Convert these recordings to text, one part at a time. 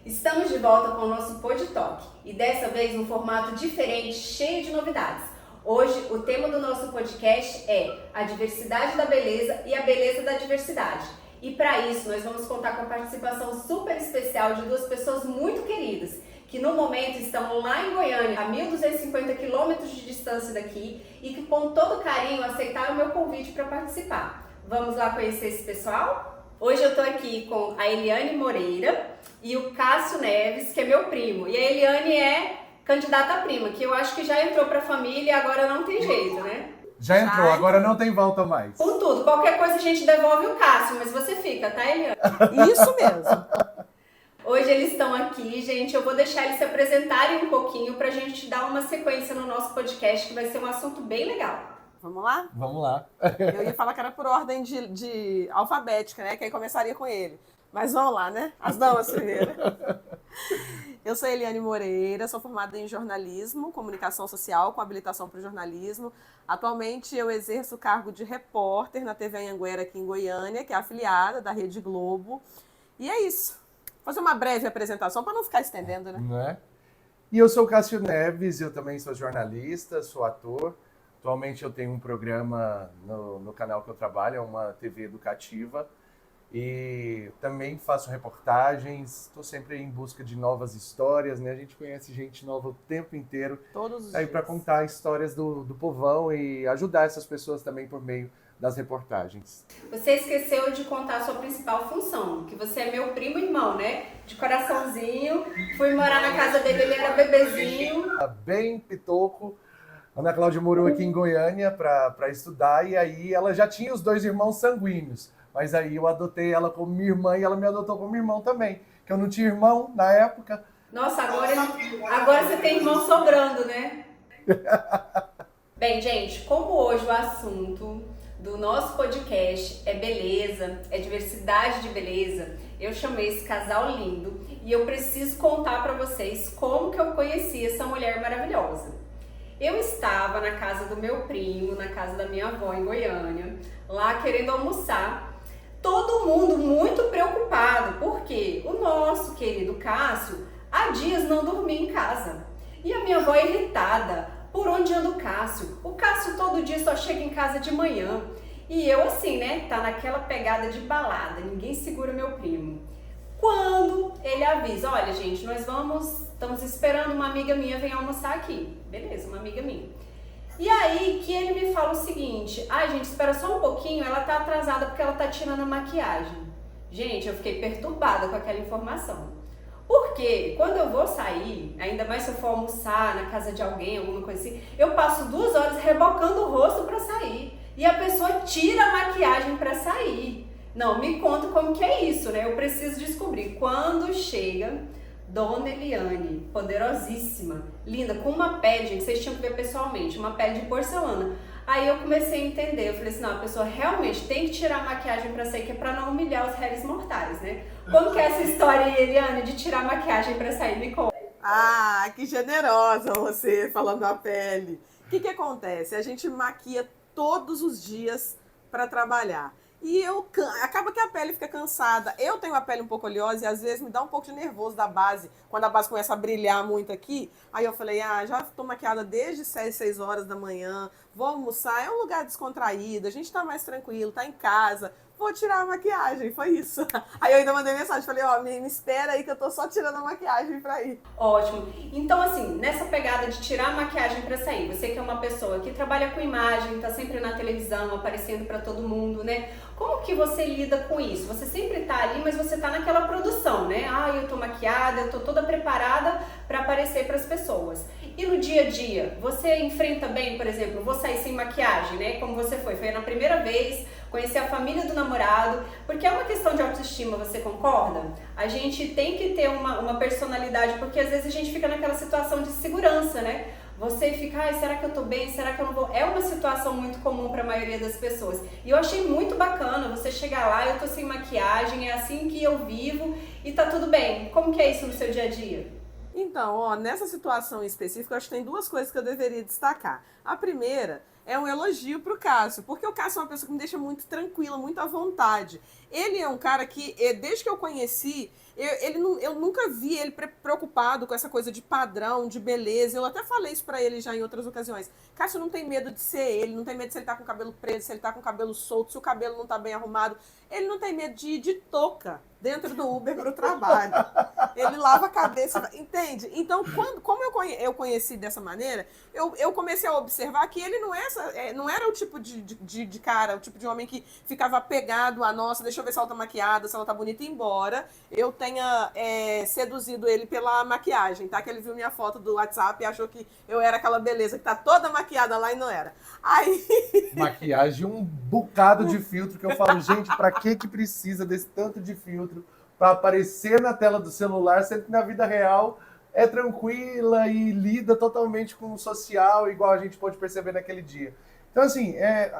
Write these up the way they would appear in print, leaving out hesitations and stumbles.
Estamos de volta com o nosso Pod Talk e dessa vez um formato diferente, cheio de novidades. Hoje o tema do nosso podcast é a diversidade da beleza e a beleza da diversidade. E para isso nós vamos contar com a participação super especial de duas pessoas muito queridas, que no momento estão lá em Goiânia, a 1.250 quilômetros de distância daqui e que com todo carinho aceitaram o meu convite para participar. Vamos lá conhecer esse pessoal? Hoje eu tô aqui com a Eliane Moreira e o Cássio Neves, que é meu primo. E a Eliane é candidata a prima, que eu acho que já entrou pra família e agora não tem jeito, né? Já entrou, agora não tem volta mais. Com tudo, qualquer coisa a gente devolve o Cássio, mas você fica, tá, Eliane? Isso mesmo. Hoje eles estão aqui, gente, eu vou deixar eles se apresentarem um pouquinho pra gente dar uma sequência no nosso podcast, que vai ser um assunto bem legal. Vamos lá? Vamos lá. Eu ia falar que era por ordem de alfabética, né? Que aí começaria com ele. Mas vamos lá, né? As damas primeiro. Eu sou Eliane Moreira, sou formada em jornalismo, comunicação social, com habilitação para o jornalismo. Atualmente eu exerço o cargo de repórter na TV Anhanguera aqui em Goiânia, que é afiliada da Rede Globo. E é isso. Vou fazer uma breve apresentação para não ficar estendendo, né? Não é? E eu sou o Cássio Neves, eu também sou jornalista, sou ator. Atualmente eu tenho um programa no canal que eu trabalho, é uma TV educativa. E também faço reportagens, estou sempre em busca de novas histórias, né? A gente conhece gente nova o tempo inteiro. Todos os aí dias. para contar histórias do povão e ajudar essas pessoas também por meio das reportagens. Você esqueceu de contar a sua principal função, que você é meu primo irmão, né? De coraçãozinho, fui morar na casa dele, ele era bebezinho. Bem pitoco. Ana Cláudia morou aqui em Goiânia para estudar e aí ela já tinha os dois irmãos sanguíneos. Mas aí eu adotei ela como minha irmã e ela me adotou como irmão também. Que eu não tinha irmão na época. Nossa, agora você tem irmão sobrando, né? Bem, gente, como hoje o assunto do nosso podcast é beleza, é diversidade de beleza, eu chamei esse casal lindo e eu preciso contar pra vocês como que eu conheci essa mulher maravilhosa. Eu estava na casa do meu primo, na casa da minha avó em Goiânia, lá querendo almoçar. Todo mundo muito preocupado, porque o nosso querido Cássio há dias não dormia em casa. E a minha avó irritada, por onde anda o Cássio? O Cássio todo dia só chega em casa de manhã. E eu assim, né, tá naquela pegada de balada, ninguém segura meu primo. Quando ele avisa, olha gente, estamos esperando uma amiga minha vir almoçar aqui. Beleza, uma amiga minha. E aí que ele me fala o seguinte, gente, espera só um pouquinho, ela tá atrasada porque ela tá tirando a maquiagem. Gente, eu fiquei perturbada com aquela informação. Porque quando eu vou sair, ainda mais se eu for almoçar na casa de alguém, alguma coisa assim, eu passo 2 horas rebocando o rosto pra sair. E a pessoa tira a maquiagem pra sair. Não, me conta como que é isso, né? Eu preciso descobrir. Quando chega Dona Eliane, poderosíssima, linda, com uma pele, gente, vocês tinham que ver pessoalmente, uma pele de porcelana. Aí eu comecei a entender, eu falei assim, não, a pessoa realmente tem que tirar a maquiagem pra sair, que é pra não humilhar os réis mortais, né? Como que é essa história aí, Eliane, de tirar a maquiagem pra sair? Me conta. Ah, que generosa você falando da pele. O que acontece? A gente maquia todos os dias para trabalhar. E acaba que a pele fica cansada. Eu tenho a pele um pouco oleosa e às vezes me dá um pouco de nervoso da base. Quando a base começa a brilhar muito aqui, aí eu falei, já tô maquiada desde 6 horas da manhã, vou almoçar, é um lugar descontraído, a gente tá mais tranquilo, tá em casa, vou tirar a maquiagem, foi isso. Aí eu ainda mandei mensagem, falei, me espera aí que eu tô só tirando a maquiagem pra ir. Ótimo. Então, assim, nessa pegada de tirar a maquiagem pra sair, você que é uma pessoa que trabalha com imagem, tá sempre na televisão, aparecendo pra todo mundo, né? Como que você lida com isso? Você sempre tá ali, mas você tá naquela produção, né? Eu tô maquiada, eu tô toda preparada pra aparecer pras pessoas. E no dia a dia, você enfrenta bem, por exemplo, vou sair sem maquiagem, né? Como você foi na primeira vez, conhecer a família do namorado, porque é uma questão de autoestima, você concorda? A gente tem que ter uma personalidade, porque às vezes a gente fica naquela situação de segurança, né? Você fica, será que eu tô bem? Será que eu não vou? É uma situação muito comum para a maioria das pessoas. E eu achei muito bacana você chegar lá, eu tô sem maquiagem, é assim que eu vivo e tá tudo bem. Como que é isso no seu dia a dia? Então, nessa situação específica, eu acho que tem 2 coisas que eu deveria destacar. A primeira é um elogio pro Cássio, porque o Cássio é uma pessoa que me deixa muito tranquila, muito à vontade. Ele é um cara que, desde que eu conheci, Eu nunca vi ele preocupado com essa coisa de padrão, de beleza. Eu até falei isso pra ele já em outras ocasiões. Cássio não tem medo de ser ele, não tem medo se ele tá com o cabelo preso, se ele tá com o cabelo solto, se o cabelo não tá bem arrumado. Ele não tem medo de ir de touca dentro do Uber pro trabalho. Ele lava a cabeça, entende? Então, como eu conheci dessa maneira, eu comecei a observar que ele não era o tipo de cara, o tipo de homem que ficava apegado a, nossa, deixa eu ver se ela tá maquiada, se ela tá bonita, embora eu tenha seduzido ele pela maquiagem, tá? Que ele viu minha foto do WhatsApp e achou que eu era aquela beleza que tá toda maquiada lá e não era. Aí... Maquiagem, um bocado de filtro que eu falo, gente, pra que precisa desse tanto de filtro para aparecer na tela do celular, sendo que na vida real é tranquila e lida totalmente com o social, igual a gente pode perceber naquele dia. Então, assim,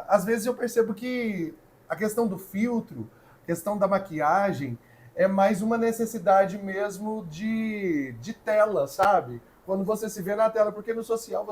às vezes eu percebo que a questão do filtro, a questão da maquiagem, é mais uma necessidade mesmo de tela, sabe? Quando você se vê na tela, porque no social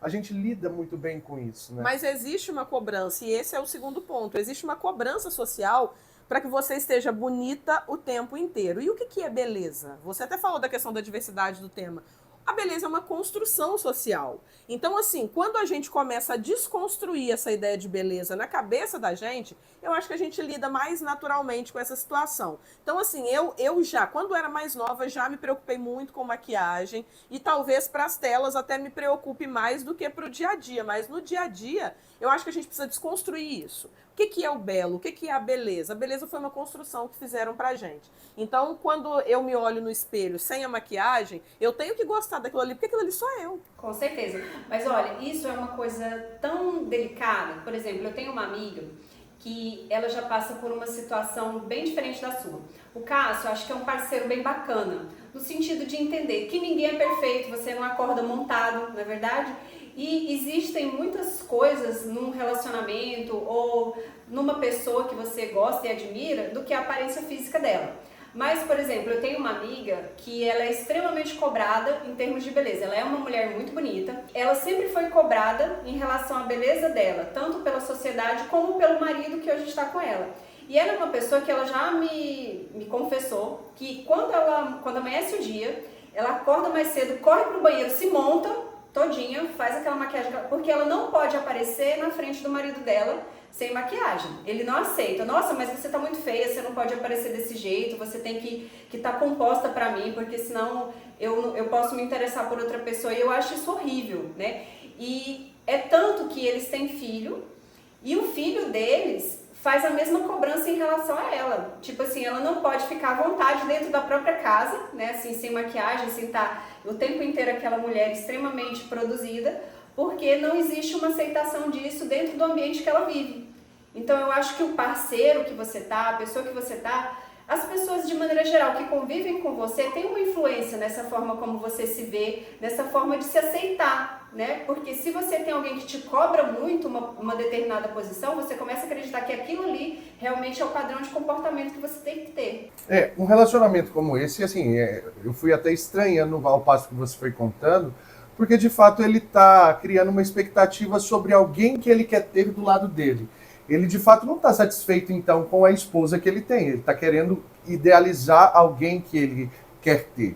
a gente lida muito bem com isso, né? Mas existe uma cobrança, e esse é o segundo ponto. Existe uma cobrança social para que você esteja bonita o tempo inteiro. E o que é beleza? Você até falou da questão da diversidade do tema. A beleza é uma construção social. Então, assim, quando a gente começa a desconstruir essa ideia de beleza na cabeça da gente, eu acho que a gente lida mais naturalmente com essa situação. Então, assim, eu já, quando era mais nova, já me preocupei muito com maquiagem e talvez para as telas até me preocupe mais do que para o dia a dia. Mas no dia a dia, eu acho que a gente precisa desconstruir isso. O que é o belo? O que é a beleza? A beleza foi uma construção que fizeram pra gente. Então, quando eu me olho no espelho sem a maquiagem, eu tenho que gostar daquilo ali, porque aquilo ali sou eu. Com certeza. Mas olha, isso é uma coisa tão delicada. Por exemplo, eu tenho uma amiga que ela já passa por uma situação bem diferente da sua. O Cássio, acho que é um parceiro bem bacana, no sentido de entender que ninguém é perfeito, você não acorda montado, não é verdade? E existem muitas coisas num relacionamento ou numa pessoa que você gosta e admira do que a aparência física dela. Mas, por exemplo, eu tenho uma amiga que ela é extremamente cobrada em termos de beleza. Ela é uma mulher muito bonita. Ela sempre foi cobrada em relação à beleza dela, tanto pela sociedade como pelo marido que hoje está com ela. E ela é uma pessoa que ela já me confessou que quando amanhece o dia, ela acorda mais cedo, corre pro banheiro, se monta todinha, faz aquela maquiagem, porque ela não pode aparecer na frente do marido dela sem maquiagem. Ele não aceita. Nossa, mas você tá muito feia, você não pode aparecer desse jeito, você tem que tá composta pra mim, porque senão eu posso me interessar por outra pessoa. E eu acho isso horrível, né? E é tanto que eles têm filho, e o filho deles faz a mesma cobrança em relação a ela. Tipo assim, ela não pode ficar à vontade dentro da própria casa, né? Assim, sem maquiagem, sem estar o tempo inteiro aquela mulher extremamente produzida, porque não existe uma aceitação disso dentro do ambiente que ela vive. Então eu acho que o parceiro que você tá, a pessoa que você tá, as pessoas de maneira geral que convivem com você têm uma influência nessa forma como você se vê, nessa forma de se aceitar, né? Porque se você tem alguém que te cobra muito uma determinada posição, você começa a acreditar que aquilo ali realmente é o padrão de comportamento que você tem que ter. Um relacionamento como esse, assim, eu fui até estranhando ao passo que você foi contando, porque de fato ele está criando uma expectativa sobre alguém que ele quer ter do lado dele. Ele de fato não está satisfeito então com a esposa que ele tem, ele está querendo idealizar alguém que ele quer ter.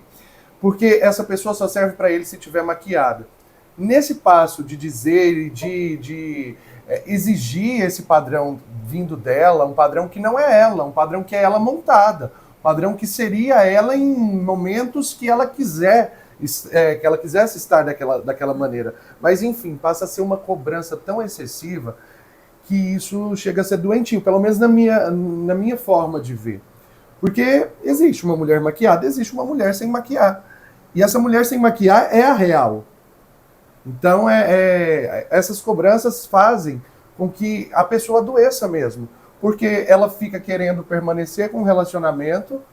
Porque essa pessoa só serve para ele se tiver maquiada. Nesse passo de dizer e de exigir esse padrão vindo dela, um padrão que não é ela, um padrão que é ela montada, um padrão que seria ela em momentos que ela quiser, que ela quisesse estar daquela maneira. Mas enfim, passa a ser uma cobrança tão excessiva que isso chega a ser doentio, pelo menos na minha forma de ver. Porque existe uma mulher maquiada, existe uma mulher sem maquiar. E essa mulher sem maquiar é a real. Então, essas cobranças fazem com que a pessoa adoeça mesmo. Porque ela fica querendo permanecer com um relacionamento,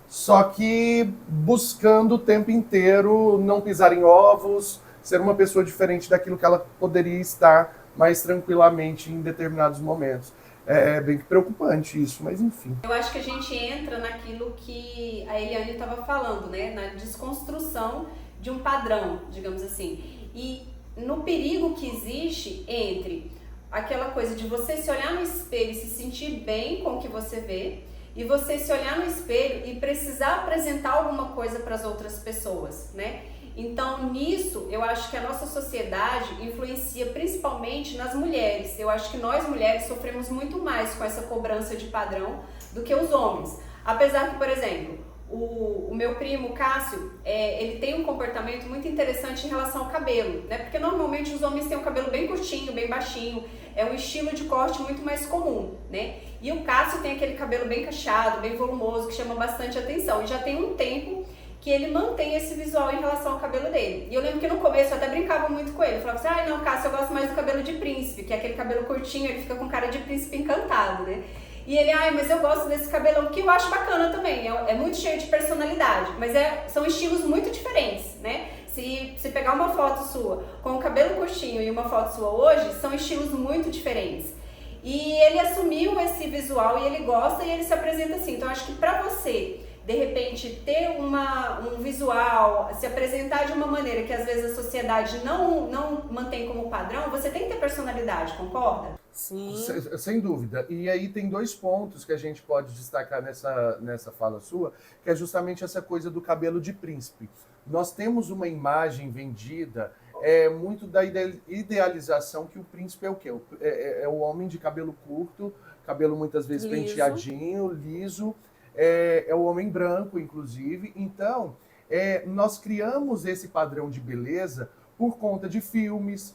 só que buscando o tempo inteiro não pisar em ovos, ser uma pessoa diferente daquilo que ela poderia estar mais tranquilamente em determinados momentos. É bem preocupante isso, mas enfim. Eu acho que a gente entra naquilo que a Eliane estava falando, né? Na desconstrução de um padrão, digamos assim. E no perigo que existe entre aquela coisa de você se olhar no espelho e se sentir bem com o que você vê, e você se olhar no espelho e precisar apresentar alguma coisa para as outras pessoas, né? Então, nisso, eu acho que a nossa sociedade influencia principalmente nas mulheres. Eu acho que nós mulheres sofremos muito mais com essa cobrança de padrão do que os homens. Apesar que, por exemplo, o meu primo, Cássio, ele tem um comportamento muito interessante em relação ao cabelo, né? Porque normalmente os homens têm o cabelo bem curtinho, bem baixinho, é um estilo de corte muito mais comum, né? E o Cássio tem aquele cabelo bem cacheado, bem volumoso, que chama bastante atenção. E já tem um tempo que ele mantém esse visual em relação ao cabelo dele. E eu lembro que no começo eu até brincava muito com ele. Eu falava assim, ai não, Cássio, eu gosto mais do cabelo de príncipe, que é aquele cabelo curtinho, ele fica com cara de príncipe encantado, né? E ele, ai, mas eu gosto desse cabelão, que eu acho bacana também, é muito cheio de personalidade, mas são estilos muito diferentes, né? Se pegar uma foto sua com o cabelo curtinho e uma foto sua hoje, são estilos muito diferentes. E ele assumiu esse visual e ele gosta e ele se apresenta assim. Então, acho que pra você, de repente, ter um visual, se apresentar de uma maneira que às vezes a sociedade não mantém como padrão, você tem que ter personalidade, concorda? Sim. Sem dúvida. E aí tem 2 pontos que a gente pode destacar nessa fala sua, que é justamente essa coisa do cabelo de príncipe. Nós temos uma imagem vendida muito da idealização que o príncipe é o quê? É o homem de cabelo curto, cabelo muitas vezes Liso. penteadinho, liso, é o homem branco, inclusive. Então, nós criamos esse padrão de beleza por conta de filmes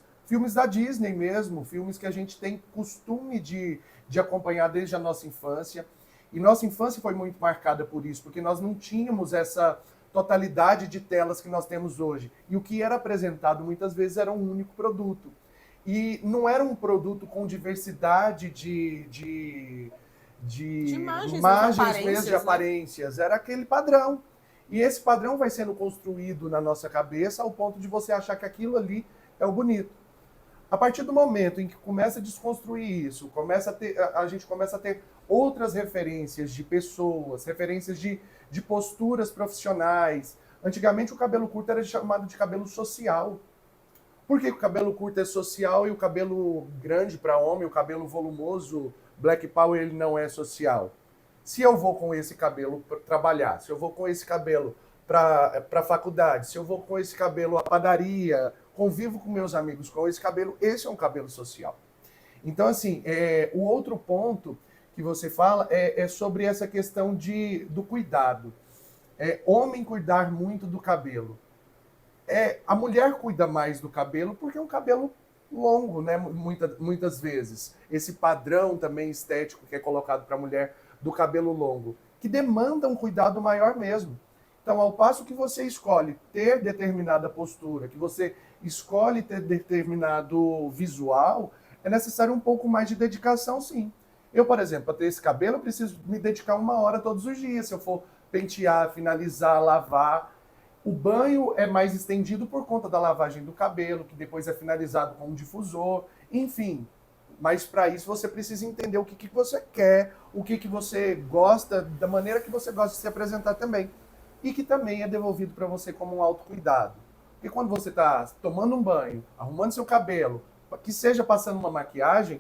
da Disney mesmo, filmes que a gente tem costume de acompanhar desde a nossa infância. E nossa infância foi muito marcada por isso, porque nós não tínhamos essa totalidade de telas que nós temos hoje. E o que era apresentado muitas vezes era um único produto. E não era um produto com diversidade de imagens mesmo, de aparências. Era aquele padrão. E esse padrão vai sendo construído na nossa cabeça ao ponto de você achar que aquilo ali é o bonito. A partir do momento em que começa a desconstruir isso, a gente começa a ter outras referências de pessoas, referências de posturas profissionais. Antigamente o cabelo curto era chamado de cabelo social. Por que o cabelo curto é social e o cabelo grande para homem, o cabelo volumoso, Black Power, ele não é social? Se eu vou com esse cabelo para trabalhar, se eu vou com esse cabelo para a faculdade, se eu vou com esse cabelo à padaria, convivo com meus amigos com esse cabelo, esse é um cabelo social. Então, assim, o outro ponto que você fala é sobre essa questão do cuidado. Homem cuidar muito do cabelo. A mulher cuida mais do cabelo porque é um cabelo longo, né? Muitas vezes. Esse padrão também estético que é colocado para a mulher do cabelo longo, que demanda um cuidado maior mesmo. Então, ao passo que você escolhe ter determinada postura, que você escolhe ter determinado visual, é necessário um pouco mais de dedicação, sim. Eu, por exemplo, para ter esse cabelo, eu preciso me dedicar 1 hora todos os dias. Se eu for pentear, finalizar, lavar. O banho é mais estendido por conta da lavagem do cabelo, que depois é finalizado com um difusor. Enfim, mas para isso você precisa entender o que você quer, o que você gosta, da maneira que você gosta de se apresentar também. E que também é devolvido para você como um autocuidado. Porque quando você está tomando um banho, arrumando seu cabelo, que seja passando uma maquiagem,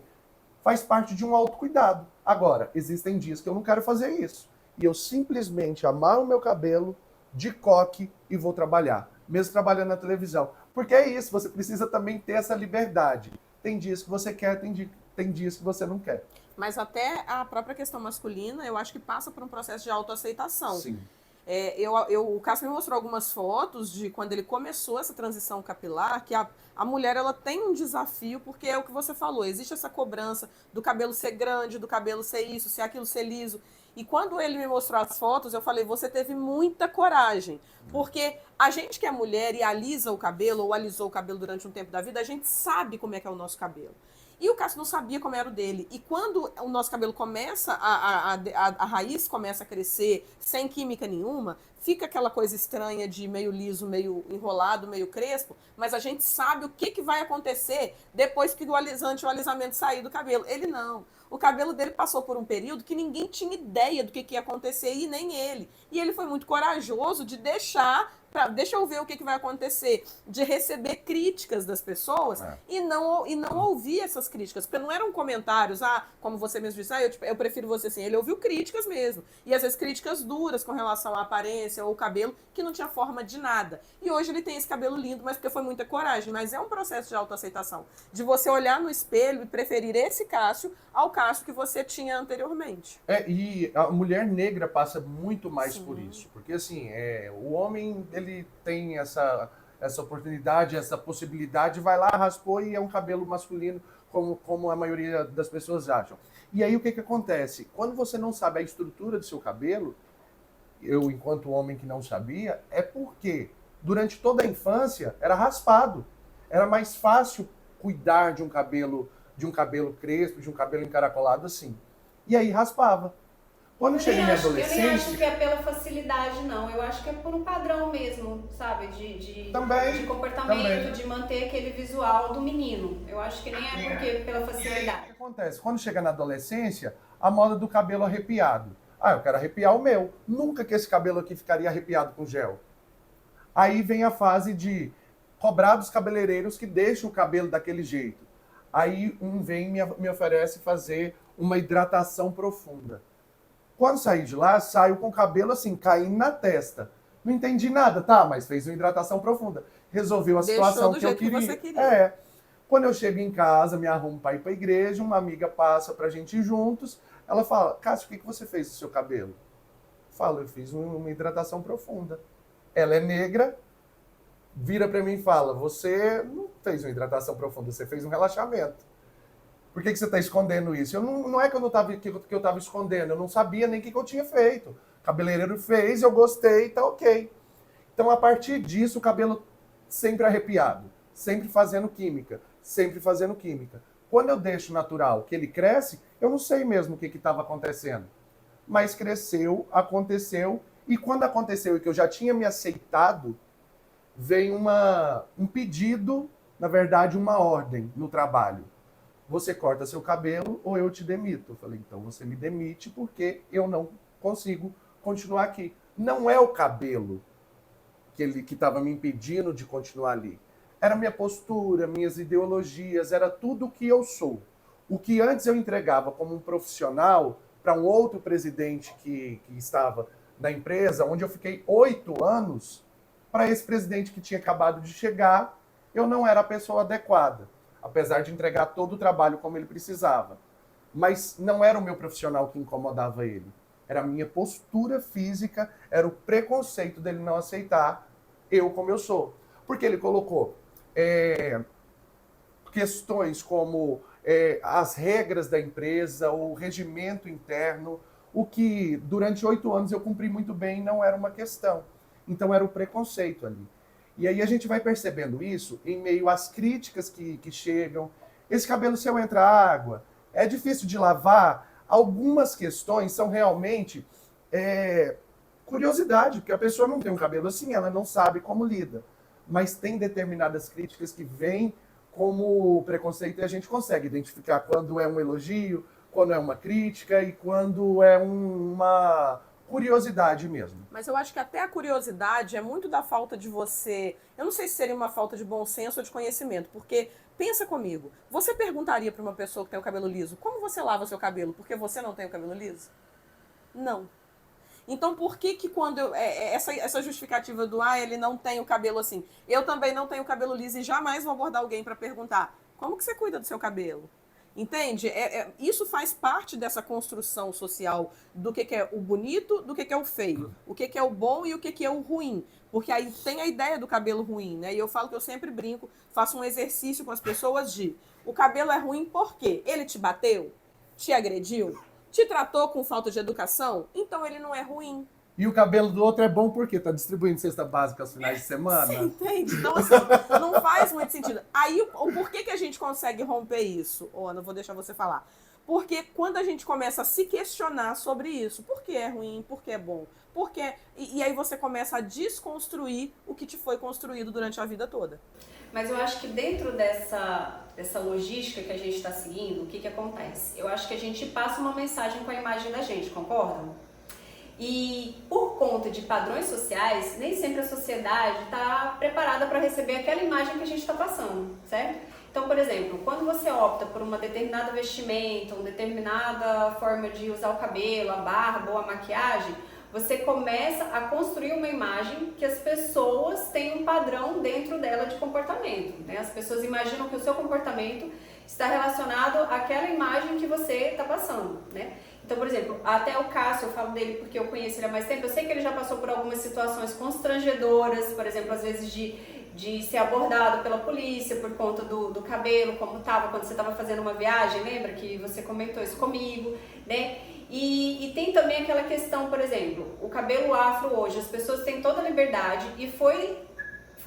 faz parte de um autocuidado. Agora, existem dias que eu não quero fazer isso. E eu simplesmente amarro o meu cabelo de coque e vou trabalhar. Mesmo trabalhando na televisão. Porque é isso, você precisa também ter essa liberdade. Tem dias que você quer, tem dias que você não quer. Mas até a própria questão masculina, eu acho que passa por um processo de autoaceitação. Sim. O Cássio me mostrou algumas fotos de quando ele começou essa transição capilar, que a mulher ela tem um desafio, porque é o que você falou, existe essa cobrança do cabelo ser grande, do cabelo ser isso, ser aquilo, ser liso. E quando ele me mostrou as fotos, eu falei, você teve muita coragem. Porque a gente que é mulher e alisa o cabelo, ou alisou o cabelo durante um tempo da vida, a gente sabe como é que é o nosso cabelo. E o Cássio não sabia como era o dele. E quando o nosso cabelo começa, a raiz começa a crescer sem química nenhuma, fica aquela coisa estranha de meio liso, meio enrolado, meio crespo, mas a gente sabe o que vai acontecer depois que o alisante, o alisamento sair do cabelo. Ele não. O cabelo dele passou por um período que ninguém tinha ideia do que ia acontecer e nem ele. E ele foi muito corajoso de deixa eu ver o que vai acontecer, de receber críticas das pessoas e não ouvir essas críticas, porque não eram comentários, como você mesmo disse, eu prefiro você assim. Ele ouviu críticas mesmo, e às vezes críticas duras com relação à aparência ou ao cabelo, que não tinha forma de nada. E hoje ele tem esse cabelo lindo, mas porque foi muita coragem, mas é um processo de autoaceitação, de você olhar no espelho e preferir esse Cássio ao Cássio que você tinha anteriormente. E a mulher negra passa muito mais por isso, porque assim, o homem, ele tem essa oportunidade, essa possibilidade, vai lá, raspou e é um cabelo masculino, como a maioria das pessoas acham. E aí o que acontece? Quando você não sabe a estrutura do seu cabelo, eu, enquanto homem que não sabia, é porque durante toda a infância era raspado. Era mais fácil cuidar de um cabelo crespo, de um cabelo encaracolado assim. E aí raspava. Quando chega em adolescência... Eu nem acho que é pela facilidade, não. Eu acho que é por um padrão mesmo, sabe? De comportamento, de manter aquele visual do menino. Eu acho que nem é porque pela facilidade. O que acontece? Quando chega na adolescência, a moda do cabelo arrepiado. Eu quero arrepiar o meu. Nunca que esse cabelo aqui ficaria arrepiado com gel. Aí vem a fase de cobrar dos cabeleireiros que deixam o cabelo daquele jeito. Aí um vem e me oferece fazer uma hidratação profunda. Quando saí de lá, saio com o cabelo assim, caindo na testa. Não entendi nada, mas fez uma hidratação profunda. Resolveu a situação que eu queria. Que você queria. Quando eu chego em casa, me arrumo para ir para a igreja, uma amiga passa pra gente ir juntos. Ela fala, Cássio, o que você fez no seu cabelo? Eu falo, eu fiz uma hidratação profunda. Ela é negra, vira para mim e fala, você não fez uma hidratação profunda, você fez um relaxamento. Por que você está escondendo isso? Não é que eu estava escondendo, eu não sabia nem o que eu tinha feito. O cabeleireiro fez, eu gostei, tá ok. Então, a partir disso, o cabelo sempre arrepiado, sempre fazendo química. Quando eu deixo natural que ele cresce, eu não sei mesmo o que estava acontecendo. Mas cresceu, aconteceu, e quando aconteceu e que eu já tinha me aceitado, veio um pedido, na verdade, uma ordem no trabalho. Você corta seu cabelo ou eu te demito. Eu falei, então você me demite porque eu não consigo continuar aqui. Não é o cabelo que estava me impedindo de continuar ali. Era minha postura, minhas ideologias, era tudo o que eu sou. O que antes eu entregava como um profissional para um outro presidente que estava na empresa, onde eu fiquei 8 anos, para esse presidente que tinha acabado de chegar, eu não era a pessoa adequada. Apesar de entregar todo o trabalho como ele precisava. Mas não era o meu profissional que incomodava ele. Era a minha postura física, era o preconceito dele não aceitar eu como eu sou. Porque ele colocou questões como as regras da empresa, o regimento interno, o que durante 8 anos eu cumpri muito bem, não era uma questão. Então era o preconceito ali. E aí a gente vai percebendo isso em meio às críticas que chegam. Esse cabelo seu entra água, é difícil de lavar. Algumas questões são realmente curiosidade, porque a pessoa não tem um cabelo assim, ela não sabe como lida. Mas tem determinadas críticas que vêm como preconceito e a gente consegue identificar quando é um elogio, quando é uma crítica e quando é uma curiosidade mesmo. Mas eu acho que até a curiosidade é muito da falta de você... Eu não sei se seria uma falta de bom senso ou de conhecimento, porque, pensa comigo, você perguntaria para uma pessoa que tem o cabelo liso, como você lava seu cabelo? Porque você não tem o cabelo liso? Não. Então, por que quando essa justificativa do ele não tem o cabelo assim, eu também não tenho o cabelo liso e jamais vou abordar alguém para perguntar, como que você cuida do seu cabelo? Entende? Isso faz parte dessa construção social do que é o bonito, do que é o feio, o que é o bom e o que é o ruim. Porque aí tem a ideia do cabelo ruim, né? E eu falo que eu sempre brinco, faço um exercício com as pessoas de o cabelo é ruim por quê? Ele te bateu? Te agrediu? Te tratou com falta de educação? Então ele não é ruim. E o cabelo do outro é bom porque tá distribuindo cesta básica aos finais de semana. Você entende? Então, assim, não faz muito sentido. Aí, o porquê que a gente consegue romper isso? Ana, vou deixar você falar. Porque quando a gente começa a se questionar sobre isso, por que é ruim, por que é bom, por que... E aí você começa a desconstruir o que te foi construído durante a vida toda. Mas eu acho que dentro dessa logística que a gente está seguindo, o que acontece? Eu acho que a gente passa uma mensagem com a imagem da gente, concordam? E por conta de padrões sociais, nem sempre a sociedade está preparada para receber aquela imagem que a gente está passando, certo? Então, por exemplo, quando você opta por uma determinada vestimenta, uma determinada forma de usar o cabelo, a barba ou a maquiagem, você começa a construir uma imagem que as pessoas têm um padrão dentro dela de comportamento, né? As pessoas imaginam que o seu comportamento está relacionado àquela imagem que você está passando, né? Então, por exemplo, até o Cássio, eu falo dele porque eu conheço ele há mais tempo, eu sei que ele já passou por algumas situações constrangedoras, por exemplo, às vezes de ser abordado pela polícia por conta do cabelo, como estava quando você estava fazendo uma viagem, lembra que você comentou isso comigo, né? E tem também aquela questão, por exemplo, o cabelo afro hoje, as pessoas têm toda a liberdade e foi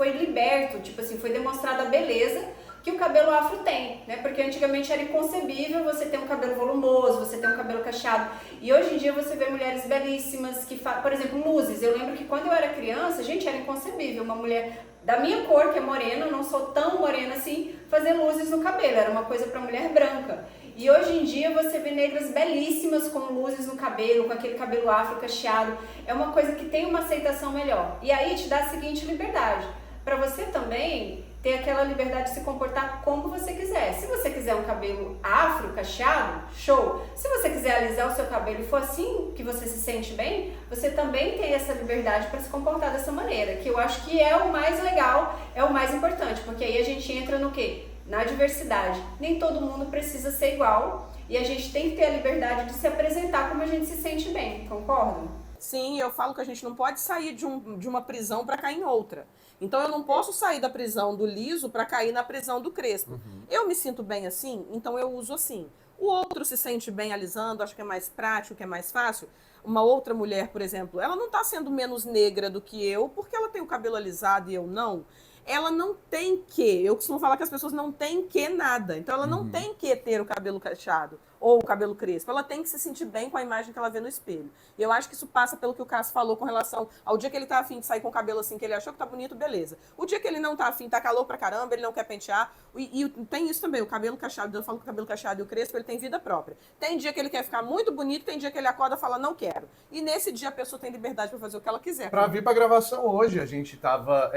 liberto, tipo assim, foi demonstrada a beleza que o cabelo afro tem, né? Porque antigamente era inconcebível você ter um cabelo volumoso, você ter um cabelo cacheado. E hoje em dia você vê mulheres belíssimas que fazem, por exemplo, luzes. Eu lembro que quando eu era criança, gente, era inconcebível uma mulher da minha cor, que é morena, não sou tão morena assim, fazer luzes no cabelo. Era uma coisa para mulher branca. E hoje em dia você vê negras belíssimas com luzes no cabelo, com aquele cabelo afro cacheado. É uma coisa que tem uma aceitação melhor. E aí te dá a seguinte liberdade, para você também ter aquela liberdade de se comportar como você quiser. Se você quiser um cabelo afro, cacheado, show. Se você quiser alisar o seu cabelo e for assim que você se sente bem, você também tem essa liberdade para se comportar dessa maneira, que eu acho que é o mais legal, é o mais importante, porque aí a gente entra no quê? Na diversidade. Nem todo mundo precisa ser igual e a gente tem que ter a liberdade de se apresentar como a gente se sente bem, concordam? Sim, eu falo que a gente não pode sair de uma prisão para cair em outra. Então eu não posso sair da prisão do liso para cair na prisão do crespo. Uhum. Eu me sinto bem assim, então eu uso assim. O outro se sente bem alisando, acho que é mais prático, que é mais fácil. Uma outra mulher, por exemplo, ela não está sendo menos negra do que eu porque ela tem o cabelo alisado e eu não. Ela não tem que, eu costumo falar que as pessoas não têm que nada. Então ela não tem que ter o cabelo cacheado ou o cabelo crespo. Ela tem que se sentir bem com a imagem que ela vê no espelho. E eu acho que isso passa pelo que o Cássio falou com relação ao dia que ele tá afim de sair com o cabelo assim, que ele achou que tá bonito, beleza. O dia que ele não tá afim, tá calor pra caramba, ele não quer pentear. E tem isso também, o cabelo cacheado, eu falo que o cabelo cacheado e o crespo, ele tem vida própria. Tem dia que ele quer ficar muito bonito, tem dia que ele acorda e fala, não quero. E nesse dia a pessoa tem liberdade pra fazer o que ela quiser. Pra vir pra gravação hoje, a gente tava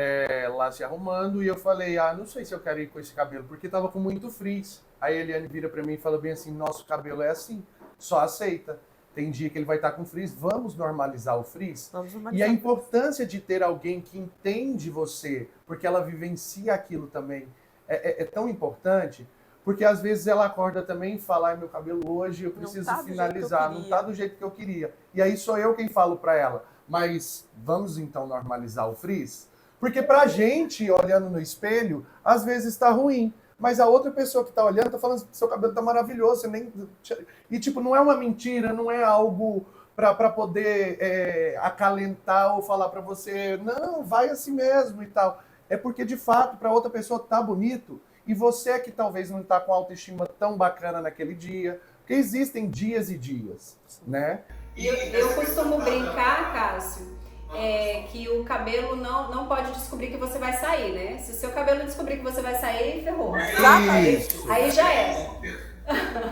lá se arrumando e eu falei, não sei se eu quero ir com esse cabelo, porque tava com muito frizz. Aí a Eliane vira pra mim e fala bem assim, nosso cabelo é assim, só aceita. Tem dia que ele vai estar com frizz, vamos normalizar o frizz. Vamos normalizar. E a importância de ter alguém que entende você, porque ela vivencia aquilo também, é tão importante, porque às vezes ela acorda também e fala, meu cabelo hoje eu preciso finalizar, não tá do jeito que eu queria. E aí sou eu quem falo pra ela, mas vamos então normalizar o frizz? Porque pra gente, olhando no espelho, às vezes tá ruim. Mas a outra pessoa que tá olhando tá falando que seu cabelo tá maravilhoso. Você nem... E tipo, não é uma mentira, não é algo pra poder acalentar ou falar pra você, não, vai assim mesmo e tal. É porque de fato, pra outra pessoa tá bonito. E você que talvez não tá com autoestima tão bacana naquele dia. Porque existem dias e dias, né? Eu costumo brincar, Cássio, que o cabelo não pode descobrir que você vai sair, né? Se o seu cabelo descobrir que você vai sair, ferrou. Isso. Aí já é.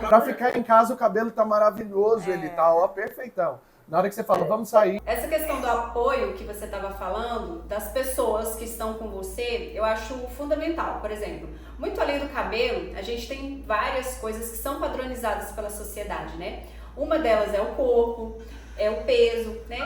Pra ficar em casa, o cabelo tá maravilhoso, ele tá perfeitão. Na hora que você fala, vamos sair. Essa questão do apoio que você estava falando, das pessoas que estão com você, eu acho fundamental. Por exemplo, muito além do cabelo, a gente tem várias coisas que são padronizadas pela sociedade, né? Uma delas é o corpo, é o peso, né?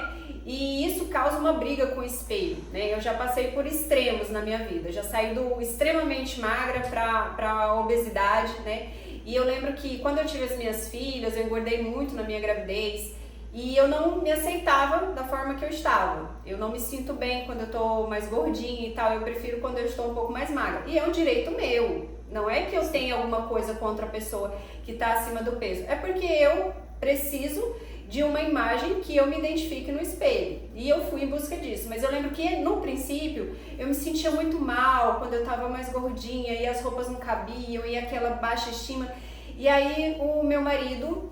E isso causa uma briga com o espelho, né? Eu já passei por extremos na minha vida, já saí do extremamente magra para obesidade, né? E eu lembro que quando eu tive as minhas filhas, eu engordei muito na minha gravidez e eu não me aceitava da forma que eu estava. Eu não me sinto bem quando eu tô mais gordinha e tal, eu prefiro quando eu estou um pouco mais magra. E é um direito meu, não é que eu tenha alguma coisa contra a pessoa que tá acima do peso, é porque eu preciso de uma imagem que eu me identifique no espelho. E eu fui em busca disso. Mas eu lembro que no princípio eu me sentia muito mal quando eu tava mais gordinha e as roupas não cabiam e aquela baixa estima. E aí o meu marido,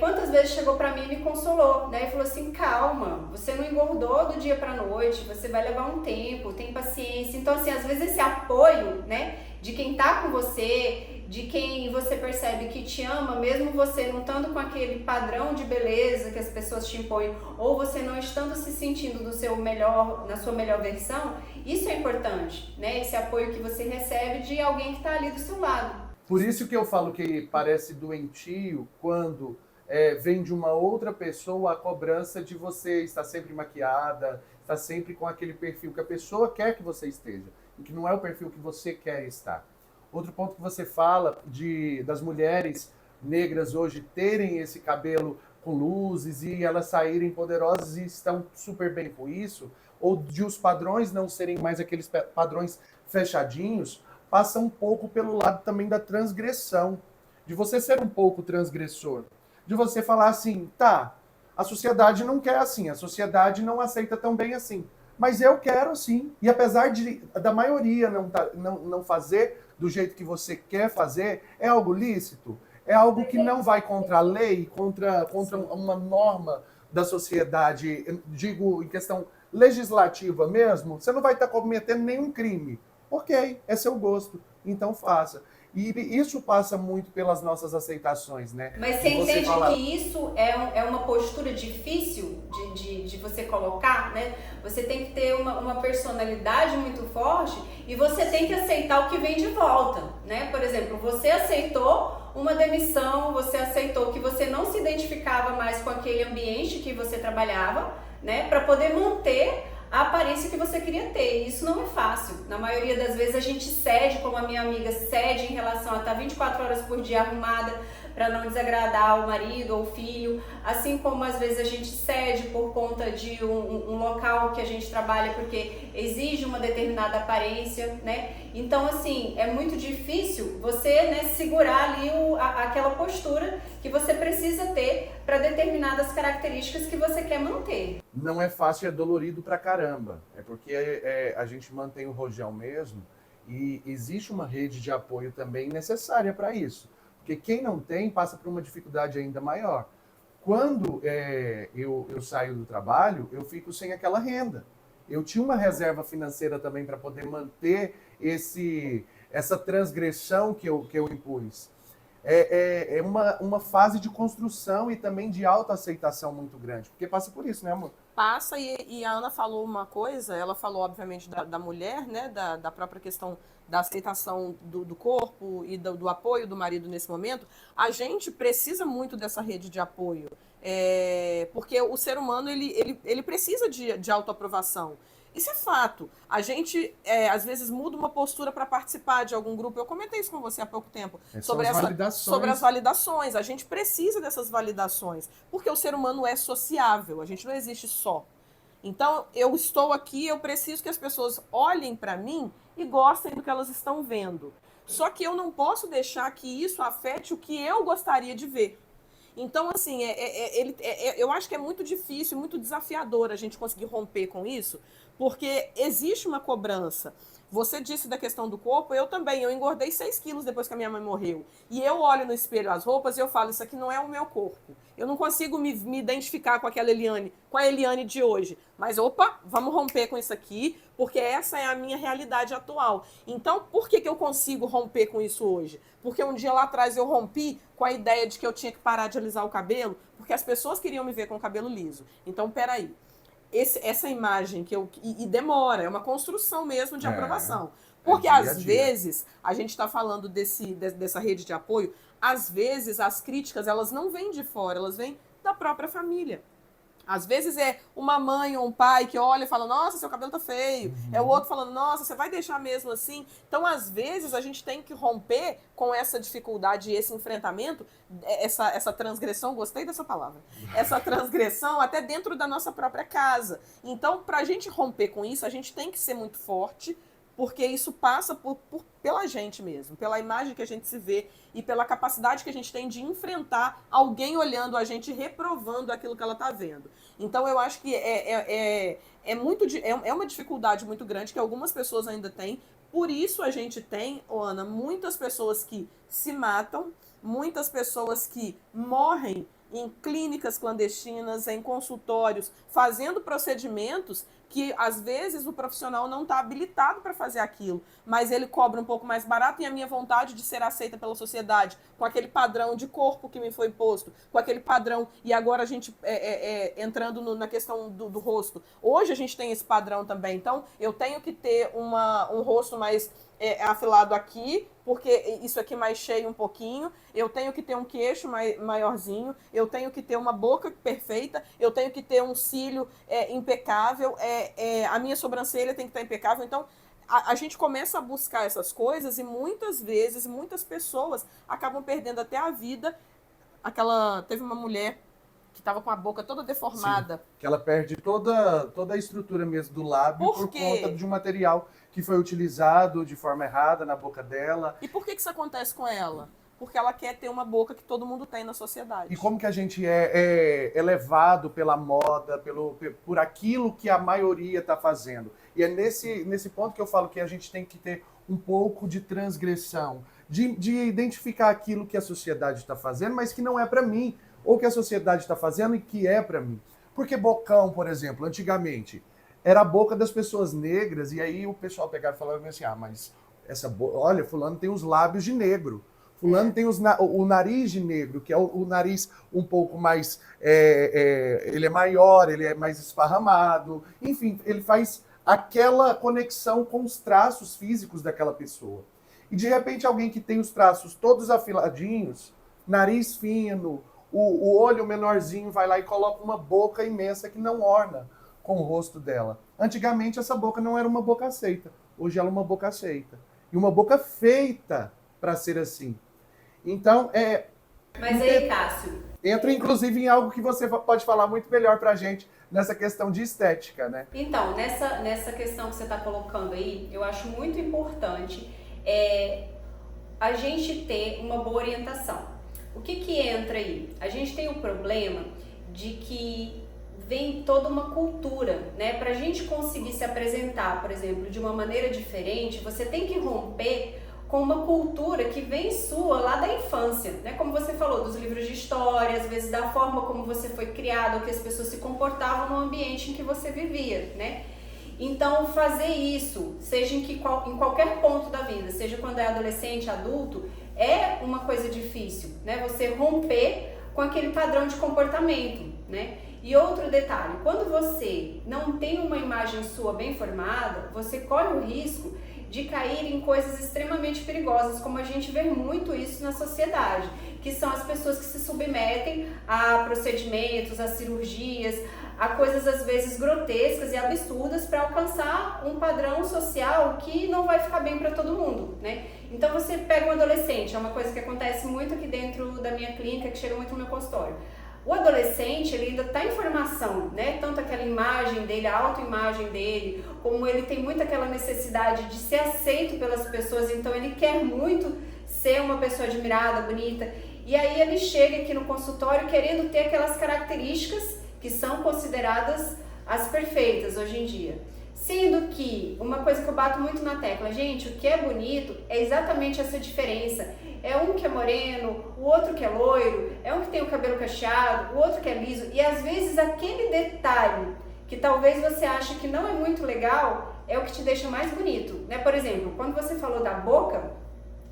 quantas vezes chegou pra mim e me consolou, né? E falou assim, calma, você não engordou do dia pra noite, você vai levar um tempo, tem paciência. Então, assim, às vezes esse apoio, né, de quem tá com você, de quem você percebe que te ama, mesmo você não estando com aquele padrão de beleza que as pessoas te impõem, ou você não estando se sentindo do seu melhor, na sua melhor versão, isso é importante, né? Esse apoio que você recebe de alguém que tá ali do seu lado. Por isso que eu falo que parece doentio quando vem de uma outra pessoa a cobrança de você estar sempre maquiada, estar sempre com aquele perfil que a pessoa quer que você esteja, e que não é o perfil que você quer estar. Outro ponto que você fala das mulheres negras hoje terem esse cabelo com luzes e elas saírem poderosas e estão super bem com isso, ou de os padrões não serem mais aqueles padrões fechadinhos, passa um pouco pelo lado também da transgressão, de você ser um pouco transgressor, de você falar assim, tá, a sociedade não quer assim, a sociedade não aceita tão bem assim, mas eu quero assim. E apesar da maioria não fazer do jeito que você quer fazer, é algo lícito, é algo que não vai contra a lei, contra uma norma da sociedade, digo em questão legislativa mesmo, você não vai estar cometendo nenhum crime. Ok, é seu gosto, então faça. E isso passa muito pelas nossas aceitações, né? Mas você entende que isso é uma postura difícil de você colocar, né? Você tem que ter uma personalidade muito forte e você tem que aceitar o que vem de volta, né? Por exemplo, você aceitou uma demissão, você aceitou que você não se identificava mais com aquele ambiente que você trabalhava, né? Para poder manter a aparência que você queria ter. Isso não é fácil. Na maioria das vezes a gente cede, como a minha amiga cede em relação a estar 24 horas por dia arrumada para não desagradar o marido ou o filho, assim como às vezes a gente cede por conta de um local que a gente trabalha porque exige uma determinada aparência, né? Então, assim, é muito difícil você, né, segurar ali aquela postura que você precisa ter para determinadas características que você quer manter. Não é fácil, é dolorido pra caramba. É porque a gente mantém o rojão mesmo e existe uma rede de apoio também necessária para isso. Porque quem não tem passa por uma dificuldade ainda maior. Quando eu saio do trabalho, eu fico sem aquela renda. Eu tinha uma reserva financeira também para poder manter essa transgressão que eu impus. É uma fase de construção e também de autoaceitação muito grande. Porque passa por isso, né, amor? Passa, e a Ana falou uma coisa, ela falou, obviamente, da mulher, né, da própria questão da aceitação do corpo e do apoio do marido nesse momento. A gente precisa muito dessa rede de apoio, porque o ser humano, ele precisa de autoaprovação. Isso é fato. A gente, às vezes, muda uma postura para participar de algum grupo. Eu comentei isso com você há pouco tempo. Sobre as validações. A gente precisa dessas validações. Porque o ser humano é sociável. A gente não existe só. Então, eu estou aqui, eu preciso que as pessoas olhem para mim e gostem do que elas estão vendo. Só que eu não posso deixar que isso afete o que eu gostaria de ver. Então, assim, eu acho que é muito difícil, muito desafiador a gente conseguir romper com isso, porque existe uma cobrança. Você disse da questão do corpo, eu também. Eu engordei 6 quilos depois que a minha mãe morreu. E eu olho no espelho as roupas e eu falo, isso aqui não é o meu corpo. Eu não consigo me identificar com aquela Eliane, com a Eliane de hoje. Mas, opa, vamos romper com isso aqui, porque essa é a minha realidade atual. Então, por que eu consigo romper com isso hoje? Porque um dia lá atrás eu rompi com a ideia de que eu tinha que parar de alisar o cabelo, porque as pessoas queriam me ver com o cabelo liso. Então, peraí. Essa imagem e demora, é uma construção mesmo de aprovação. Porque às vezes, a gente está falando dessa rede de apoio, às vezes as críticas elas não vêm de fora, elas vêm da própria família. Às vezes é uma mãe ou um pai que olha e fala, nossa, seu cabelo tá feio. Uhum. É o outro falando, nossa, você vai deixar mesmo assim? Então, às vezes, a gente tem que romper com essa dificuldade e esse enfrentamento, essa transgressão, gostei dessa palavra, essa transgressão até dentro da nossa própria casa. Então, pra gente romper com isso, a gente tem que ser muito forte, porque isso passa pela gente mesmo, pela imagem que a gente se vê e pela capacidade que a gente tem de enfrentar alguém olhando a gente e reprovando aquilo que ela está vendo. Então, eu acho que é uma dificuldade muito grande que algumas pessoas ainda têm. Por isso a gente tem, Ana, muitas pessoas que se matam, muitas pessoas que morrem em clínicas clandestinas, em consultórios, fazendo procedimentos que, às vezes, o profissional não está habilitado para fazer aquilo, mas ele cobra um pouco mais barato e a minha vontade de ser aceita pela sociedade, com aquele padrão de corpo que me foi imposto, com aquele padrão, e agora a gente entrando na questão do rosto. Hoje a gente tem esse padrão também, então eu tenho que ter um rosto mais afilado aqui, porque isso aqui mais cheio um pouquinho, eu tenho que ter um queixo maiorzinho, eu tenho que ter uma boca perfeita, eu tenho que ter um cílio impecável, a minha sobrancelha tem que estar impecável. Então, a gente começa a buscar essas coisas e muitas vezes, muitas pessoas acabam perdendo até a vida. Teve uma mulher que estava com a boca toda deformada. Sim, que ela perde toda a estrutura mesmo do lábio por conta de um material que foi utilizado de forma errada na boca dela. E por que isso acontece com ela? Porque ela quer ter uma boca que todo mundo tem na sociedade. E como que a gente é levado pela moda, por aquilo que a maioria está fazendo. E é nesse ponto que eu falo que a gente tem que ter um pouco de transgressão, de identificar aquilo que a sociedade está fazendo, mas que não é para mim, ou que a sociedade está fazendo e que é para mim. Porque bocão, por exemplo, antigamente, era a boca das pessoas negras, e aí o pessoal pegava e falava assim, mas essa boca, olha, fulano tem os lábios de negro, fulano tem o nariz de negro, que é o nariz um pouco mais, ele é maior, ele é mais esparramado, enfim, ele faz aquela conexão com os traços físicos daquela pessoa. E de repente alguém que tem os traços todos afiladinhos, nariz fino, o olho menorzinho, vai lá e coloca uma boca imensa que não orna com o rosto dela. Antigamente essa boca não era uma boca aceita, hoje ela é uma boca aceita. E uma boca feita para ser assim. Então, Mas aí, Cássio... Entra, inclusive, em algo que você pode falar muito melhor pra gente nessa questão de estética, né? Então, nessa questão que você está colocando aí, eu acho muito importante a gente ter uma boa orientação. O que entra aí? A gente tem o problema de que vem toda uma cultura, né? Para a gente conseguir se apresentar, por exemplo, de uma maneira diferente, você tem que romper com uma cultura que vem sua lá da infância, né? Como você falou, dos livros de história, às vezes da forma como você foi criado, ou que as pessoas se comportavam no ambiente em que você vivia, né? Então, fazer isso, seja em qualquer ponto da vida, seja quando é adolescente, adulto, é uma coisa difícil, né? Você romper com aquele padrão de comportamento, né? E outro detalhe, quando você não tem uma imagem sua bem formada, você corre o risco de cair em coisas extremamente perigosas, como a gente vê muito isso na sociedade, que são as pessoas que se submetem a procedimentos, a cirurgias, a coisas às vezes grotescas e absurdas para alcançar um padrão social que não vai ficar bem para todo mundo, né? Então você pega um adolescente, é uma coisa que acontece muito aqui dentro da minha clínica, que chega muito no meu consultório. O adolescente, ele ainda está em formação, né? Tanto aquela imagem dele, a autoimagem dele, como ele tem muito aquela necessidade de ser aceito pelas pessoas, então ele quer muito ser uma pessoa admirada, bonita. E aí ele chega aqui no consultório querendo ter aquelas características que são consideradas as perfeitas hoje em dia. Sendo que uma coisa que eu bato muito na tecla, gente, o que é bonito é exatamente essa diferença. É um que é moreno, o outro que é loiro, é um que tem o cabelo cacheado, o outro que é liso. E às vezes aquele detalhe que talvez você ache que não é muito legal, é o que te deixa mais bonito, né? Por exemplo, quando você falou da boca,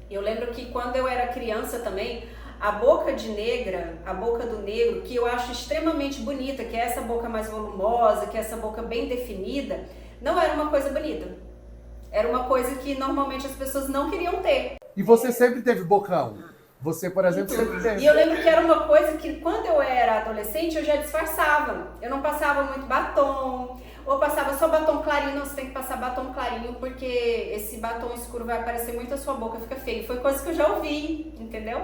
eu lembro que quando eu era criança também, a boca de negra, a boca do negro, que eu acho extremamente bonita, que é essa boca mais volumosa, que é essa boca bem definida, não era uma coisa bonita. Era uma coisa que normalmente as pessoas não queriam ter. E você sempre teve bocão? Você, por exemplo, sempre teve. E eu lembro que era uma coisa que quando eu era adolescente eu já disfarçava. Eu não passava muito batom, ou passava só batom clarinho. Não, você tem que passar batom clarinho porque esse batom escuro vai aparecer muito a sua boca, fica feio. Foi coisa que eu já ouvi, entendeu?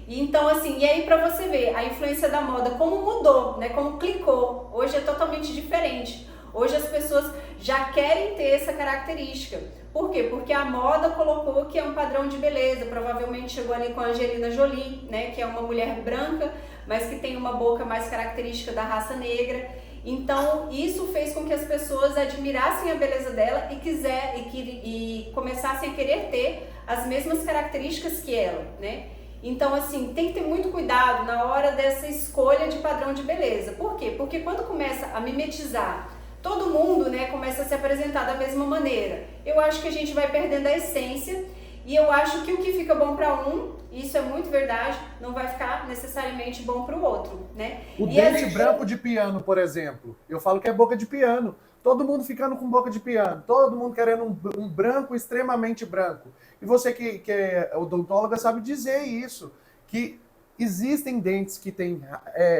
E então assim, e aí pra você ver a influência da moda, como mudou, né? Como clicou. Hoje é totalmente diferente. Hoje as pessoas já querem ter essa característica. Por quê? Porque a moda colocou que é um padrão de beleza, provavelmente chegou ali com a Angelina Jolie, né, que é uma mulher branca, mas que tem uma boca mais característica da raça negra. Então, isso fez com que as pessoas admirassem a beleza dela e começassem a querer ter as mesmas características que ela, né? Então, assim, tem que ter muito cuidado na hora dessa escolha de padrão de beleza. Por quê? Porque quando começa a mimetizar, todo mundo, né, começa a se apresentar da mesma maneira. Eu acho que a gente vai perdendo a essência e eu acho que o que fica bom para um, isso é muito verdade, não vai ficar necessariamente bom para o outro, né? O dente branco de piano, por exemplo, eu falo que é boca de piano. Todo mundo ficando com boca de piano, todo mundo querendo um branco extremamente branco. E você que é odontóloga sabe dizer isso, que existem dentes que têm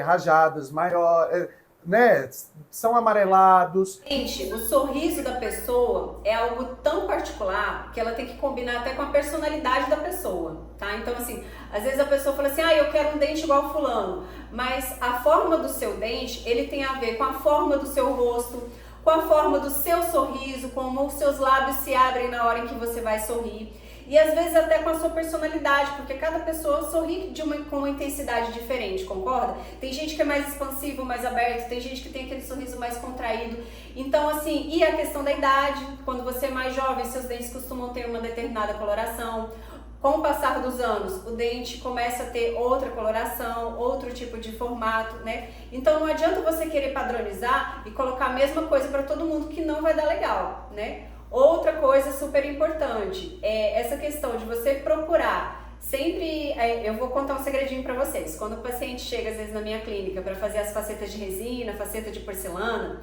rajadas maiores, né, são amarelados. Gente, o sorriso da pessoa é algo tão particular que ela tem que combinar até com a personalidade da pessoa, tá? Então, assim, às vezes a pessoa fala assim, eu quero um dente igual fulano, mas a forma do seu dente, ele tem a ver com a forma do seu rosto, com a forma do seu sorriso, como os seus lábios se abrem na hora em que você vai sorrir. E às vezes até com a sua personalidade, porque cada pessoa sorri com uma intensidade diferente, concorda? Tem gente que é mais expansivo, mais aberto, tem gente que tem aquele sorriso mais contraído. Então, assim, e a questão da idade, quando você é mais jovem, seus dentes costumam ter uma determinada coloração. Com o passar dos anos, o dente começa a ter outra coloração, outro tipo de formato, né? Então não adianta você querer padronizar e colocar a mesma coisa para todo mundo, que não vai dar legal, né? Outra coisa super importante é essa questão de você procurar sempre. Eu vou contar um segredinho para vocês. Quando o paciente chega às vezes na minha clínica para fazer as facetas de resina, faceta de porcelana,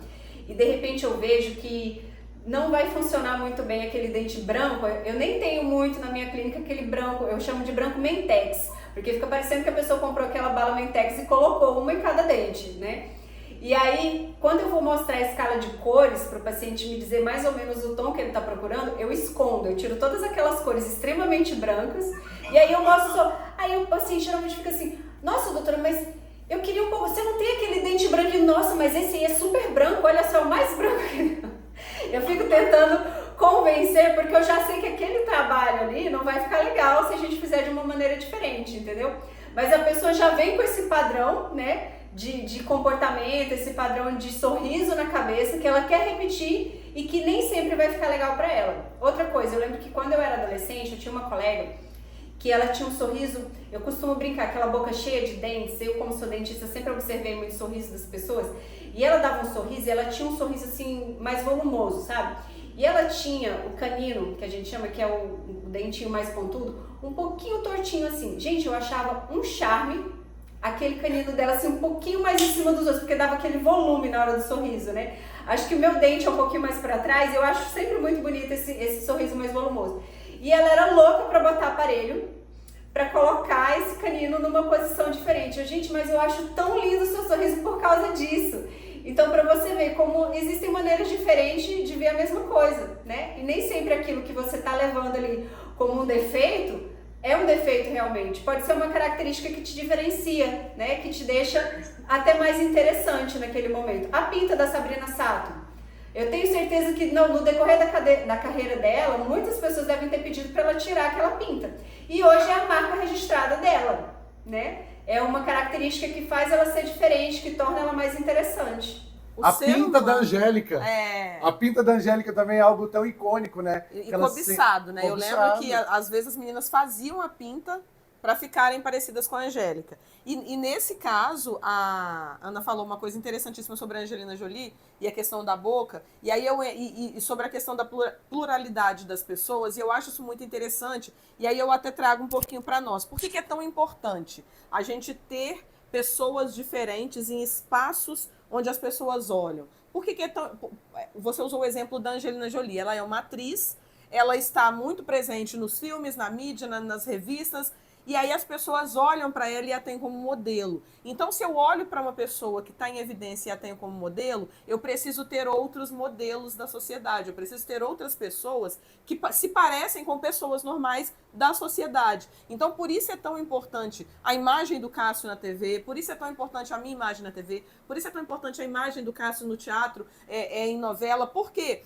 e de repente eu vejo que não vai funcionar muito bem aquele dente branco, eu nem tenho muito na minha clínica aquele branco, eu chamo de branco Mentex, porque fica parecendo que a pessoa comprou aquela bala Mentex e colocou uma em cada dente, né? E aí, quando eu vou mostrar a escala de cores para o paciente me dizer mais ou menos o tom que ele está procurando, eu escondo, eu tiro todas aquelas cores extremamente brancas, e aí eu mostro só. Aí o paciente geralmente fica assim, nossa doutora, mas eu queria um pouco, você não tem aquele dente branco? Nossa, mas esse aí é super branco, olha só, o mais branco que... Eu fico tentando convencer, porque eu já sei que aquele trabalho ali não vai ficar legal se a gente fizer de uma maneira diferente, entendeu? Mas a pessoa já vem com esse padrão, né, de comportamento, esse padrão de sorriso na cabeça, que ela quer repetir e que nem sempre vai ficar legal pra ela. Outra coisa, eu lembro que quando eu era adolescente, eu tinha uma colega que ela tinha um sorriso, eu costumo brincar, aquela boca cheia de dentes, eu como sou dentista sempre observei muito o sorriso das pessoas, e ela dava um sorriso e ela tinha um sorriso assim, mais volumoso, sabe? E ela tinha o canino, que a gente chama que é o dentinho mais pontudo, um pouquinho tortinho assim. Gente, eu achava um charme aquele canino dela assim um pouquinho mais em cima dos outros, porque dava aquele volume na hora do sorriso, né? Acho que o meu dente é um pouquinho mais pra trás, eu acho sempre muito bonito esse sorriso mais volumoso. E ela era louca pra botar aparelho, pra colocar esse canino numa posição diferente. Gente, mas eu acho tão lindo o seu sorriso por causa disso. Então, pra você ver como existem maneiras diferentes de ver a mesma coisa, né? E nem sempre aquilo que você tá levando ali como um defeito, é um defeito realmente. Pode ser uma característica que te diferencia, né? Que te deixa até mais interessante naquele momento. A pinta da Sabrina Sato. Eu tenho certeza que no decorrer da carreira dela, muitas pessoas devem ter pedido para ela tirar aquela pinta. E hoje é a marca registrada dela, né? É uma característica que faz ela ser diferente, que torna ela mais interessante. A pinta da Angélica. É. A pinta da Angélica também é algo tão icônico, né? E cobiçado, né? Eu lembro Cobiçado. que às vezes as meninas faziam a pinta para ficarem parecidas com a Angélica. E nesse caso, a Ana falou uma coisa interessantíssima sobre a Angelina Jolie e a questão da boca, e aí e sobre a questão da pluralidade das pessoas, e eu acho isso muito interessante, e aí eu até trago um pouquinho para nós. Por que é tão importante a gente ter pessoas diferentes em espaços onde as pessoas olham? Por que é tão... Você usou o exemplo da Angelina Jolie, ela é uma atriz, ela está muito presente nos filmes, na mídia, nas revistas, E aí as pessoas olham para ela e a têm como modelo. Então, se eu olho para uma pessoa que está em evidência e a tenho como modelo, eu preciso ter outros modelos da sociedade. Eu preciso ter outras pessoas que se parecem com pessoas normais da sociedade. Então, por isso é tão importante a imagem do Cássio na TV, por isso é tão importante a minha imagem na TV, por isso é tão importante a imagem do Cássio no teatro, em novela. Por quê?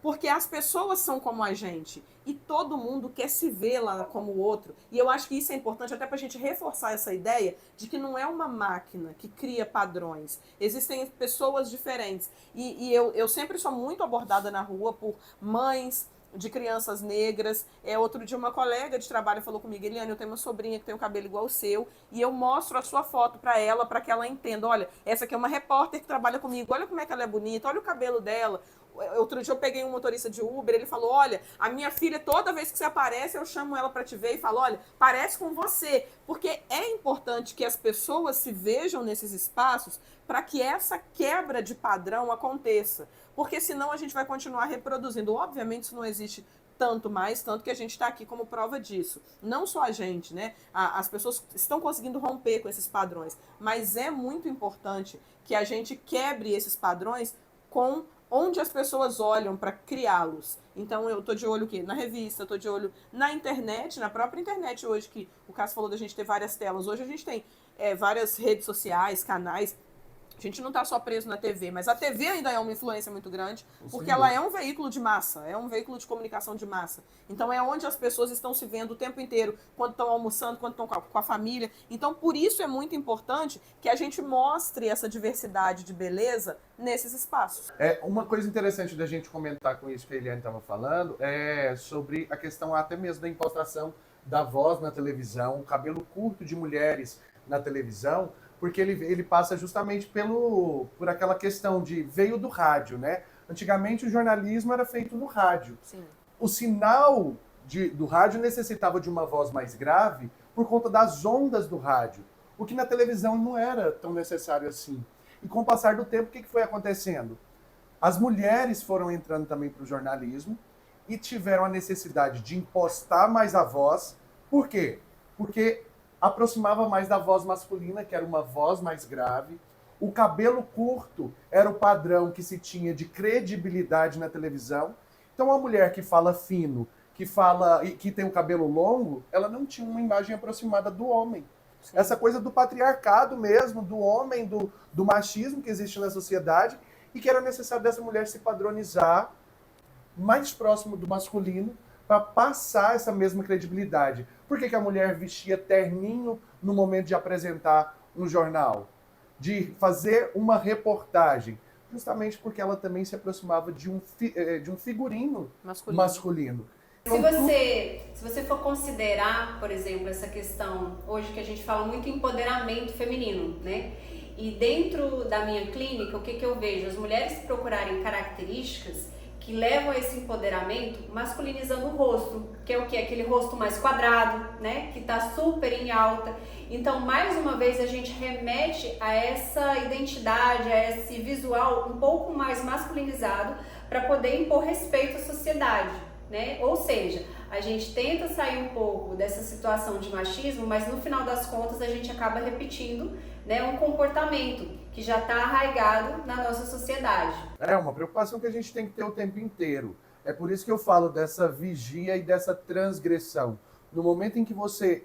Porque as pessoas são como a gente e todo mundo quer se ver lá como o outro. E eu acho que isso é importante até para a gente reforçar essa ideia de que não é uma máquina que cria padrões. Existem pessoas diferentes. E eu sempre sou muito abordada na rua por mães de crianças negras. Outro dia uma colega de trabalho falou comigo: Eliane, eu tenho uma sobrinha que tem o cabelo igual ao seu, e eu mostro a sua foto para ela, para que ela entenda: olha, essa aqui é uma repórter que trabalha comigo, olha como é que ela é bonita, olha o cabelo dela. Outro dia eu peguei um motorista de Uber, ele falou: olha, a minha filha, toda vez que você aparece, eu chamo ela para te ver e falo: olha, parece com você. Porque é importante que as pessoas se vejam nesses espaços para que essa quebra de padrão aconteça. Porque senão a gente vai continuar reproduzindo. Obviamente isso não existe tanto que a gente está aqui como prova disso. Não só a gente, né? As pessoas estão conseguindo romper com esses padrões. Mas é muito importante que a gente quebre esses padrões com onde as pessoas olham para criá-los. Então, eu estou de olho o quê? Na revista, estou de olho na internet, na própria internet hoje, que o Cássio falou da gente ter várias telas. Hoje a gente tem várias redes sociais, canais. A gente não está só preso na TV, mas a TV ainda é uma influência muito grande, porque ela é um veículo de massa, é um veículo de comunicação de massa. Então é onde as pessoas estão se vendo o tempo inteiro, quando estão almoçando, quando estão com a família. Então por isso é muito importante que a gente mostre essa diversidade de beleza nesses espaços. Uma coisa interessante da gente comentar com isso que a Eliane estava falando é sobre a questão até mesmo da impostação da voz na televisão, o cabelo curto de mulheres na televisão, porque ele passa justamente por aquela questão de veio do rádio, né? Antigamente o jornalismo era feito no rádio. Sim. O sinal do rádio necessitava de uma voz mais grave por conta das ondas do rádio, o que na televisão não era tão necessário assim. E com o passar do tempo, o que foi acontecendo? As mulheres foram entrando também para o jornalismo e tiveram a necessidade de impostar mais a voz. Por quê? Porque aproximava mais da voz masculina, que era uma voz mais grave. O cabelo curto era o padrão que se tinha de credibilidade na televisão. Então, a mulher que fala fino, que tem o cabelo longo, ela não tinha uma imagem aproximada do homem. Sim. Essa coisa do patriarcado mesmo, do homem, do machismo que existe na sociedade, e que era necessário dessa mulher se padronizar mais próximo do masculino para passar essa mesma credibilidade. Por que a mulher vestia terninho no momento de apresentar um jornal? De fazer uma reportagem? Justamente porque ela também se aproximava de um figurino masculino. Se você for considerar, por exemplo, essa questão, hoje que a gente fala muito em empoderamento feminino, né? E dentro da minha clínica, o que eu vejo? As mulheres procurarem características que levam a esse empoderamento masculinizando o rosto, que é o que? Aquele rosto mais quadrado, né? Que tá super em alta. Então, mais uma vez, a gente remete a essa identidade, a esse visual um pouco mais masculinizado para poder impor respeito à sociedade, né? Ou seja, a gente tenta sair um pouco dessa situação de machismo, mas no final das contas a gente acaba repetindo, né, um comportamento que já está arraigado na nossa sociedade. É uma preocupação que a gente tem que ter o tempo inteiro. É por isso que eu falo dessa vigia e dessa transgressão. No momento em que você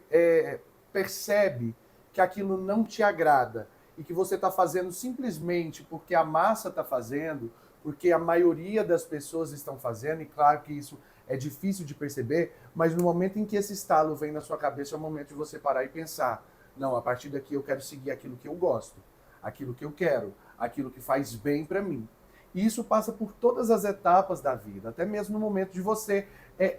percebe que aquilo não te agrada e que você está fazendo simplesmente porque a massa está fazendo, porque a maioria das pessoas estão fazendo, e claro que isso é difícil de perceber, mas no momento em que esse estalo vem na sua cabeça, é o momento de você parar e pensar: não, a partir daqui eu quero seguir aquilo que eu gosto, aquilo que eu quero, aquilo que faz bem para mim. E isso passa por todas as etapas da vida, até mesmo no momento de você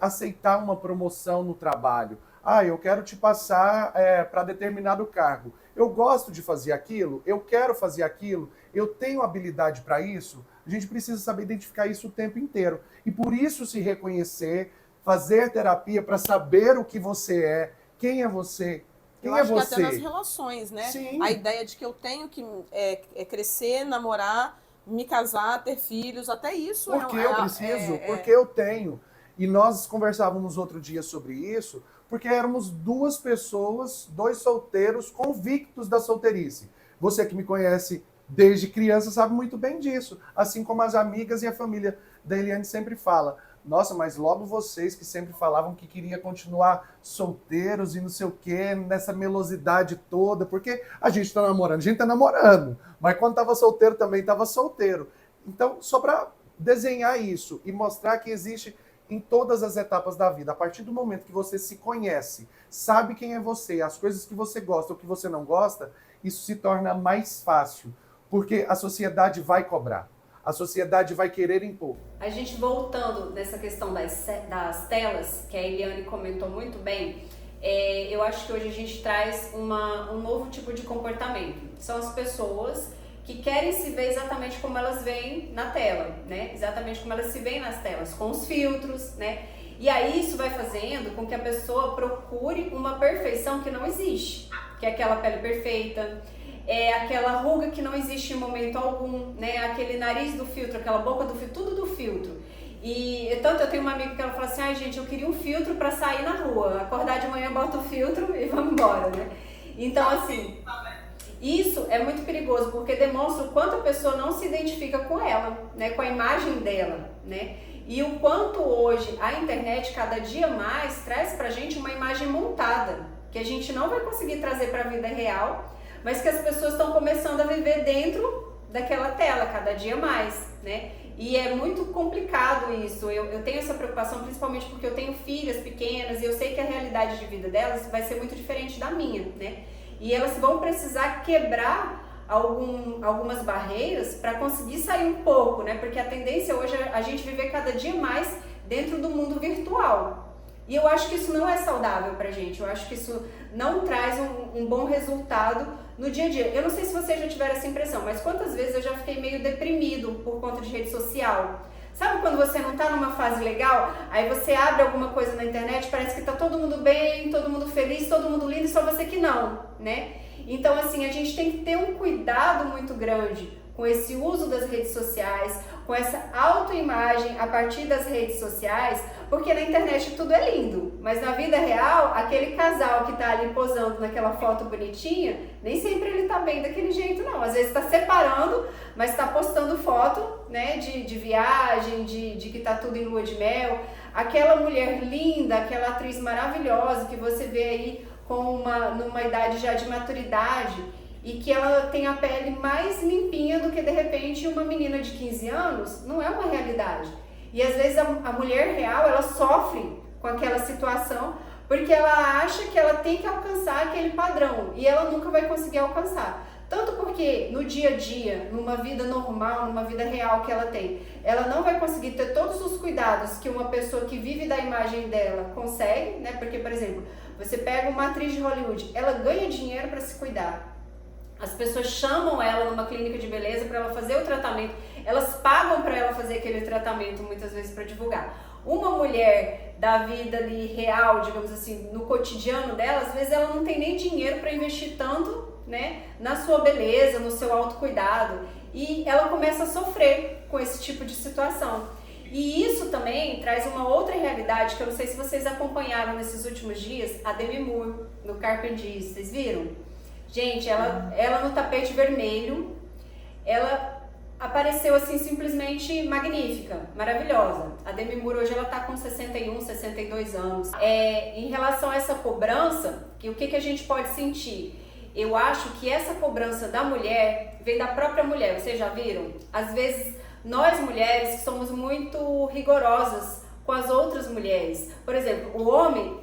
aceitar uma promoção no trabalho. Ah, eu quero te passar para determinado cargo. Eu gosto de fazer aquilo, eu quero fazer aquilo, eu tenho habilidade para isso. A gente precisa saber identificar isso o tempo inteiro. E por isso se reconhecer, fazer terapia para saber o que você é, quem é você. Quem eu é acho você? que até nas relações, né? Sim. A ideia de que eu tenho que crescer, namorar, me casar, ter filhos, até isso porque eu preciso, porque eu tenho. E nós conversávamos outro dia sobre isso, porque éramos duas pessoas, dois solteiros convictos da solteirice. Você que me conhece desde criança sabe muito bem disso, assim como as amigas e a família da Eliane sempre fala. Nossa, mas logo vocês que sempre falavam que queria continuar solteiros e não sei o quê, nessa melosidade toda, porque a gente tá namorando, mas quando tava solteiro também tava solteiro. Então, só para desenhar isso e mostrar que existe em todas as etapas da vida, a partir do momento que você se conhece, sabe quem é você, as coisas que você gosta ou que você não gosta, isso se torna mais fácil, porque a sociedade vai cobrar. A sociedade vai querer impor. A gente voltando nessa questão das telas, que a Eliane comentou muito bem, eu acho que hoje a gente traz um novo tipo de comportamento. São as pessoas que querem se ver exatamente como elas veem na tela, né? Exatamente como elas se veem nas telas, com os filtros, né? E aí isso vai fazendo com que a pessoa procure uma perfeição que não existe, que é aquela pele perfeita, aquela ruga que não existe em momento algum, né? Aquele nariz do filtro, aquela boca do filtro, tudo do filtro. E tanto eu tenho uma amiga que ela fala assim, ai gente, eu queria um filtro para sair na rua, acordar de manhã, bota o filtro e vamos embora, né? Então assim, isso é muito perigoso, porque demonstra o quanto a pessoa não se identifica com ela, né? Com a imagem dela, né? E o quanto hoje a internet cada dia mais traz pra gente uma imagem montada, que a gente não vai conseguir trazer para a vida real, mas que as pessoas estão começando a viver dentro daquela tela cada dia mais, né? E é muito complicado isso. Eu tenho essa preocupação principalmente porque eu tenho filhas pequenas e eu sei que a realidade de vida delas vai ser muito diferente da minha, né? E elas vão precisar quebrar algumas barreiras para conseguir sair um pouco, né? Porque a tendência hoje é a gente viver cada dia mais dentro do mundo virtual. E eu acho que isso não é saudável pra gente, eu acho que isso não traz um bom resultado no dia a dia. Eu não sei se vocês já tiveram essa impressão, mas quantas vezes eu já fiquei meio deprimido por conta de rede social. Sabe quando você não tá numa fase legal, aí você abre alguma coisa na internet, parece que tá todo mundo bem, todo mundo feliz, todo mundo lindo e só você que não, né? Então assim, a gente tem que ter um cuidado muito grande com esse uso das redes sociais, com essa autoimagem a partir das redes sociais, porque na internet tudo é lindo, mas na vida real, aquele casal que tá ali posando naquela foto bonitinha, nem sempre ele tá bem daquele jeito não, às vezes tá separando, mas tá postando foto, né, de viagem, de que tá tudo em lua de mel, aquela mulher linda, aquela atriz maravilhosa que você vê aí numa idade já de maturidade, e que ela tem a pele mais limpinha do que de repente uma menina de 15 anos, não é uma realidade. E às vezes a mulher real, ela sofre com aquela situação porque ela acha que ela tem que alcançar aquele padrão e ela nunca vai conseguir alcançar. Tanto porque no dia a dia, numa vida normal, numa vida real que ela tem, ela não vai conseguir ter todos os cuidados que uma pessoa que vive da imagem dela consegue, né? Porque, por exemplo, você pega uma atriz de Hollywood, ela ganha dinheiro para se cuidar. As pessoas chamam ela numa clínica de beleza para ela fazer o tratamento, elas pagam para ela fazer aquele tratamento muitas vezes para divulgar. Uma mulher da vida ali real, digamos assim, no cotidiano dela, às vezes ela não tem nem dinheiro para investir tanto, né, na sua beleza, no seu autocuidado, e ela começa a sofrer com esse tipo de situação. E isso também traz uma outra realidade que eu não sei se vocês acompanharam nesses últimos dias, a Demi Moore no Carpentier, vocês viram? Gente, ela no tapete vermelho, ela apareceu assim simplesmente magnífica, maravilhosa. A Demi Moore hoje ela tá com 61, 62 anos. Em relação a essa cobrança, o que a gente pode sentir? Eu acho que essa cobrança da mulher vem da própria mulher, vocês já viram? Às vezes nós mulheres somos muito rigorosas com as outras mulheres. Por exemplo, o homem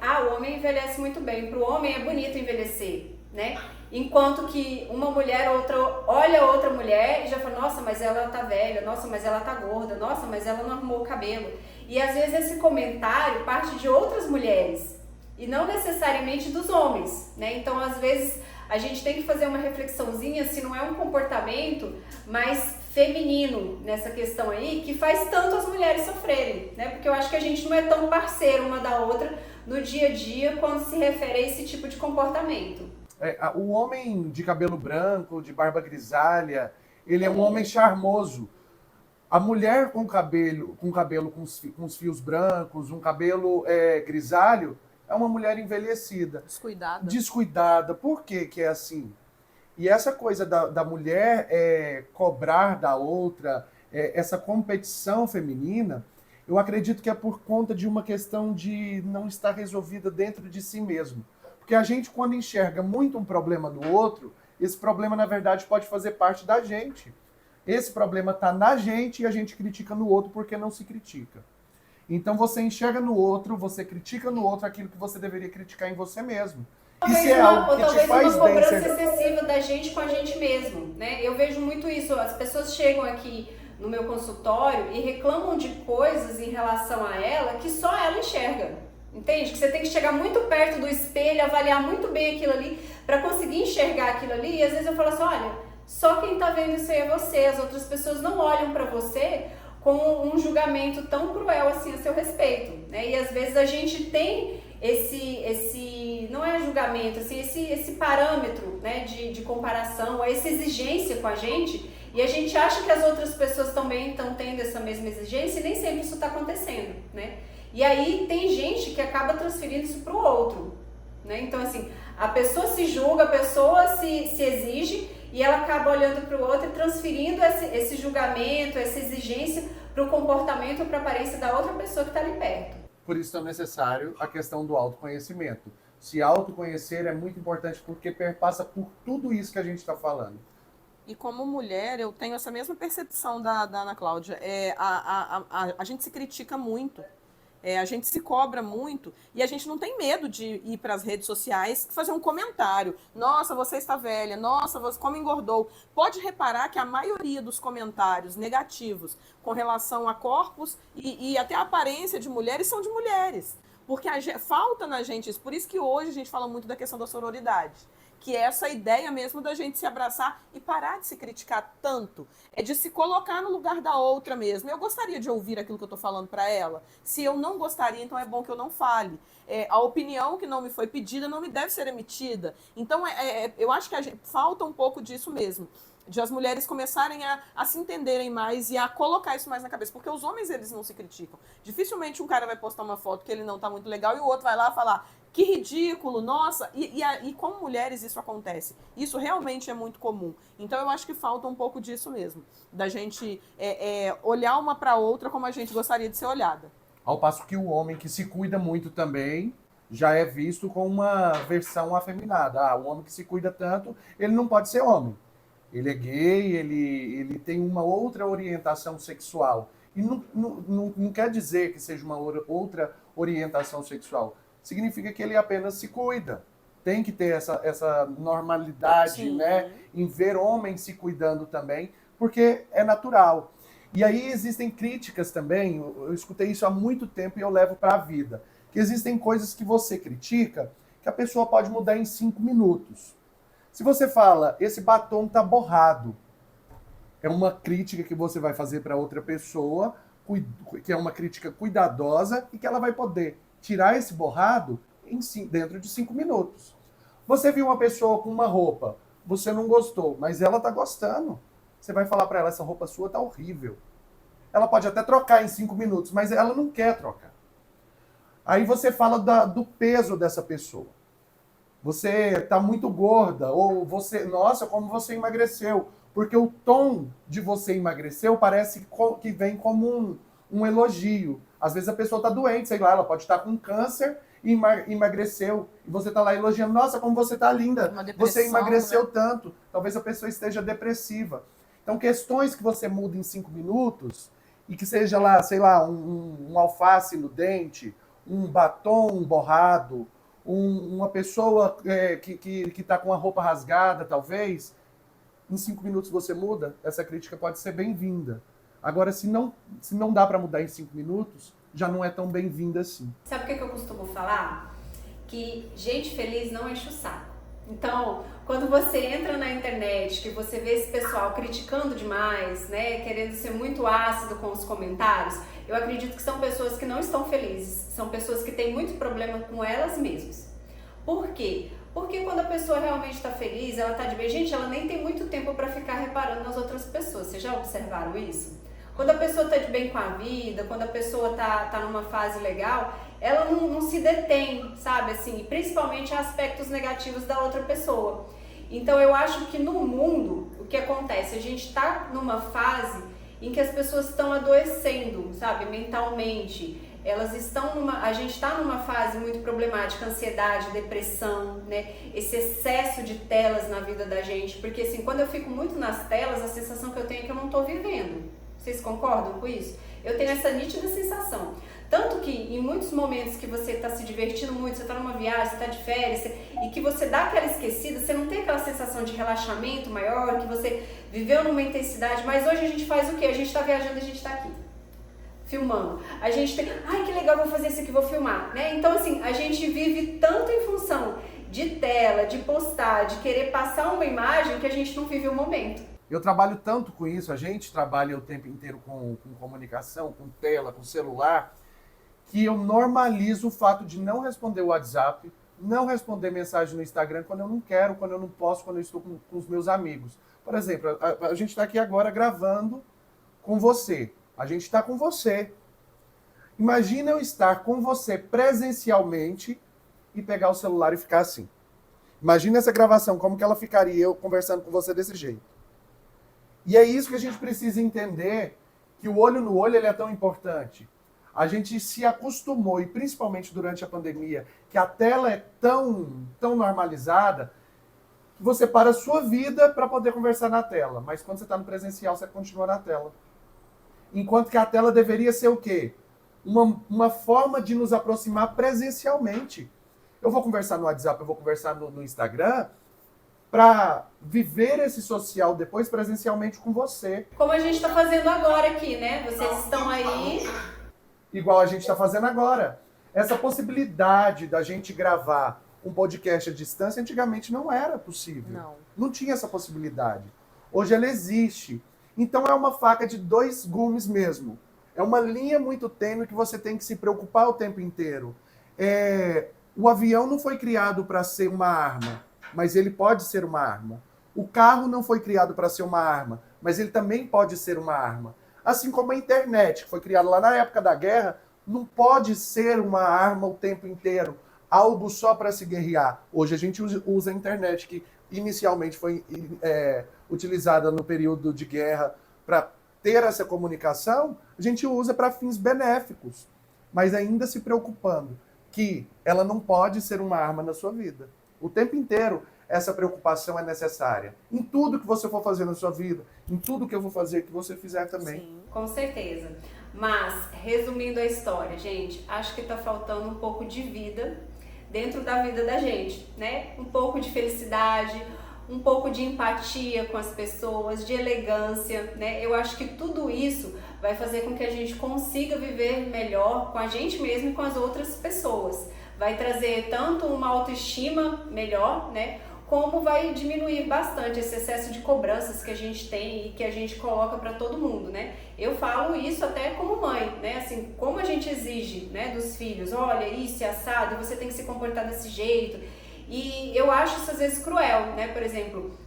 envelhece muito bem, para o homem é bonito envelhecer, né? Enquanto que uma mulher, olha outra mulher e já fala, nossa, mas ela tá velha, nossa, mas ela tá gorda, nossa, mas ela não arrumou o cabelo. E às vezes esse comentário parte de outras mulheres e não necessariamente dos homens, né? Então, às vezes, a gente tem que fazer uma reflexãozinha se não é um comportamento mais feminino nessa questão aí, que faz tanto as mulheres sofrerem, né? Porque eu acho que a gente não é tão parceiro uma da outra no dia a dia quando se refere a esse tipo de comportamento. O homem de cabelo branco, de barba grisalha, ele é um homem charmoso. A mulher com cabelo com os fios brancos, um cabelo grisalho, é uma mulher envelhecida. Descuidada. Descuidada. Por que que é assim? E essa coisa da mulher cobrar da outra, essa competição feminina, eu acredito que é por conta de uma questão de não estar resolvida dentro de si mesmo. Porque a gente, quando enxerga muito um problema no outro, esse problema, na verdade, pode fazer parte da gente. Esse problema está na gente e a gente critica no outro porque não se critica. Então você enxerga no outro, você critica no outro aquilo que você deveria criticar em você mesmo. Talvez Isso é algo que te faz uma bem. cobrança excessiva da gente com a gente mesmo, né? Eu vejo muito isso. As pessoas chegam aqui no meu consultório e reclamam de coisas em relação a ela que só ela enxerga. Entende? Que você tem que chegar muito perto do espelho, avaliar muito bem aquilo ali para conseguir enxergar aquilo ali. E às vezes eu falo assim, olha, só quem tá vendo isso aí é você. As outras pessoas não olham para você com um julgamento tão cruel assim a seu respeito, né? E às vezes a gente tem esse não é julgamento, assim, esse parâmetro, né, de comparação, essa exigência com a gente, e a gente acha que as outras pessoas também estão tendo essa mesma exigência e nem sempre isso está acontecendo, né? E aí tem gente que acaba transferindo isso para o outro, né? Então assim, a pessoa se julga, a pessoa se exige e ela acaba olhando para o outro e transferindo esse julgamento, essa exigência para o comportamento, para a aparência da outra pessoa que está ali perto. Por isso é necessário a questão do autoconhecimento. Se autoconhecer é muito importante porque perpassa por tudo isso que a gente está falando. E como mulher, eu tenho essa mesma percepção da Ana Cláudia. A gente se critica muito. A gente se cobra muito e a gente não tem medo de ir para as redes sociais fazer um comentário. Nossa, você está velha. Nossa, você como engordou. Pode reparar que a maioria dos comentários negativos com relação a corpos e até a aparência de mulheres são de mulheres. Porque falta na gente isso. Por isso que hoje a gente fala muito da questão da sororidade. Que é essa ideia mesmo da gente se abraçar e parar de se criticar tanto. É de se colocar no lugar da outra mesmo. Eu gostaria de ouvir aquilo que eu estou falando para ela. Se eu não gostaria, então é bom que eu não fale. A opinião que não me foi pedida não me deve ser emitida. Então, eu acho que falta um pouco disso mesmo. De as mulheres começarem a se entenderem mais e a colocar isso mais na cabeça. Porque os homens, eles não se criticam. Dificilmente um cara vai postar uma foto que ele não está muito legal e o outro vai lá falar... Que ridículo, nossa! E com mulheres isso acontece. Isso realmente é muito comum. Então eu acho que falta um pouco disso mesmo. Da gente olhar uma para outra como a gente gostaria de ser olhada. Ao passo que o homem que se cuida muito também já é visto com uma versão afeminada. O homem que se cuida tanto, ele não pode ser homem. Ele é gay, ele tem uma outra orientação sexual. E não quer dizer que seja uma outra orientação sexual. Significa que ele apenas se cuida. Tem que ter essa normalidade, Sim. Né, em ver homens se cuidando também, porque é natural. E aí existem críticas também, eu escutei isso há muito tempo e eu levo para a vida, que existem coisas que você critica que a pessoa pode mudar em 5 minutos. Se você fala, esse batom tá borrado, é uma crítica que você vai fazer para outra pessoa, que é uma crítica cuidadosa e que ela vai poder tirar esse borrado dentro de 5 minutos. Você viu uma pessoa com uma roupa, você não gostou, mas ela tá gostando. Você vai falar para ela, essa roupa sua tá horrível. Ela pode até trocar em 5 minutos, mas ela não quer trocar. Aí você fala do peso dessa pessoa. Você tá muito gorda, ou você, nossa, como você emagreceu. Porque o tom de você emagreceu parece que vem como um elogio. Às vezes a pessoa está doente, sei lá, ela pode estar com câncer e emagreceu. E você está lá elogiando, nossa, como você está linda, você emagreceu, né? Tanto. Talvez a pessoa esteja depressiva. Então, questões que você muda em 5 minutos, e que seja lá, sei lá, um alface no dente, um batom borrado, uma pessoa que está com a roupa rasgada, talvez, em 5 minutos você muda, essa crítica pode ser bem-vinda. Agora, se não dá para mudar em 5 minutos, já não é tão bem-vinda assim. Sabe o que eu costumo falar? Que gente feliz não enche o saco. Então, quando você entra na internet, que você vê esse pessoal criticando demais, né, querendo ser muito ácido com os comentários, eu acredito que são pessoas que não estão felizes, são pessoas que têm muito problema com elas mesmas. Por quê? Porque quando a pessoa realmente está feliz, ela está de bem, gente, ela nem tem muito tempo para ficar reparando nas outras pessoas. Vocês já observaram isso? Quando a pessoa tá de bem com a vida, quando a pessoa tá numa fase legal, ela não se detém, sabe, assim, principalmente aspectos negativos da outra pessoa. Então eu acho que no mundo, o que acontece? A gente tá numa fase em que as pessoas estão adoecendo, sabe, mentalmente. A gente está numa fase muito problemática, ansiedade, depressão, né? Esse excesso de telas na vida da gente, porque assim, quando eu fico muito nas telas, a sensação que eu tenho é que eu não estou vivendo. Vocês concordam com isso? Eu tenho essa nítida sensação. Tanto que em muitos momentos que você está se divertindo muito, você está numa viagem, você está de férias, e que você dá aquela esquecida, você não tem aquela sensação de relaxamento maior, que você viveu numa intensidade, mas hoje a gente faz o quê? A gente está viajando, a gente está aqui, filmando. A gente tem, ai que legal, vou fazer isso aqui, vou filmar, né? Então assim, a gente vive tanto em função de tela, de postar, de querer passar uma imagem que a gente não vive o momento. Eu trabalho tanto com isso, a gente trabalha o tempo inteiro com comunicação, com tela, com celular, que eu normalizo o fato de não responder o WhatsApp, não responder mensagem no Instagram quando eu não quero, quando eu não posso, quando eu estou com os meus amigos. Por exemplo, a gente está aqui agora gravando com você. A gente está com você. Imagina eu estar com você presencialmente e pegar o celular e ficar assim. Imagina essa gravação, como que ela ficaria eu conversando com você desse jeito. E é isso que a gente precisa entender, que o olho no olho ele é tão importante. A gente se acostumou, e principalmente durante a pandemia, que a tela é tão normalizada, que você para a sua vida para poder conversar na tela. Mas quando você está no presencial, você continua na tela. Enquanto que a tela deveria ser o quê? Uma forma de nos aproximar presencialmente. Eu vou conversar no WhatsApp, eu vou conversar no Instagram, para viver esse social depois presencialmente com você. Como a gente está fazendo agora aqui, né? Vocês estão aí... Igual a gente está fazendo agora. Essa possibilidade da gente gravar um podcast à distância, antigamente não era possível. Não tinha essa possibilidade. Hoje ela existe. Então é uma faca de dois gumes mesmo. É uma linha muito tênue que você tem que se preocupar o tempo inteiro. O avião não foi criado para ser uma arma, mas ele pode ser uma arma. O carro não foi criado para ser uma arma, mas ele também pode ser uma arma. Assim como a internet, que foi criada lá na época da guerra, não pode ser uma arma o tempo inteiro, algo só para se guerrear. Hoje a gente usa a internet, que inicialmente foi utilizada no período de guerra para ter essa comunicação, a gente usa para fins benéficos, mas ainda se preocupando que ela não pode ser uma arma na sua vida. O tempo inteiro essa preocupação é necessária. Em tudo que você for fazer na sua vida, em tudo que eu vou fazer, que você fizer também. Sim, com certeza. Mas, resumindo a história, gente, acho que tá faltando um pouco de vida dentro da vida da gente, né? Um pouco de felicidade, um pouco de empatia com as pessoas, de elegância, né? Eu acho que tudo isso vai fazer com que a gente consiga viver melhor com a gente mesmo e com as outras pessoas. Vai trazer tanto uma autoestima melhor, né? Como vai diminuir bastante esse excesso de cobranças que a gente tem e que a gente coloca para todo mundo, né? Eu falo isso até como mãe, né? Assim, como a gente exige, né, dos filhos, olha, isso é assado, você tem que se comportar desse jeito. E eu acho isso às vezes cruel, né? Por exemplo,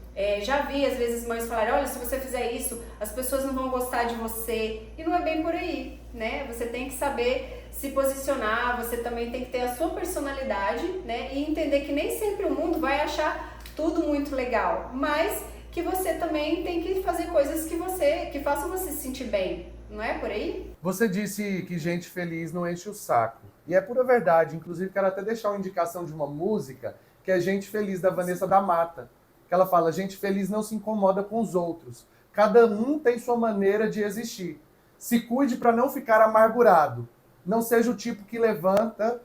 já vi às vezes mães falarem, olha, se você fizer isso, as pessoas não vão gostar de você. E não é bem por aí, né? Você tem que saber se posicionar, você também tem que ter a sua personalidade, né? E entender que nem sempre o mundo vai achar tudo muito legal, mas que você também tem que fazer coisas que façam você se sentir bem, não é por aí? Você disse que gente feliz não enche o saco. E é pura verdade. Inclusive, quero até deixar uma indicação de uma música que é Gente Feliz, da Vanessa da Mata. Que ela fala, gente feliz não se incomoda com os outros. Cada um tem sua maneira de existir. Se cuide para não ficar amargurado. Não seja o tipo que levanta...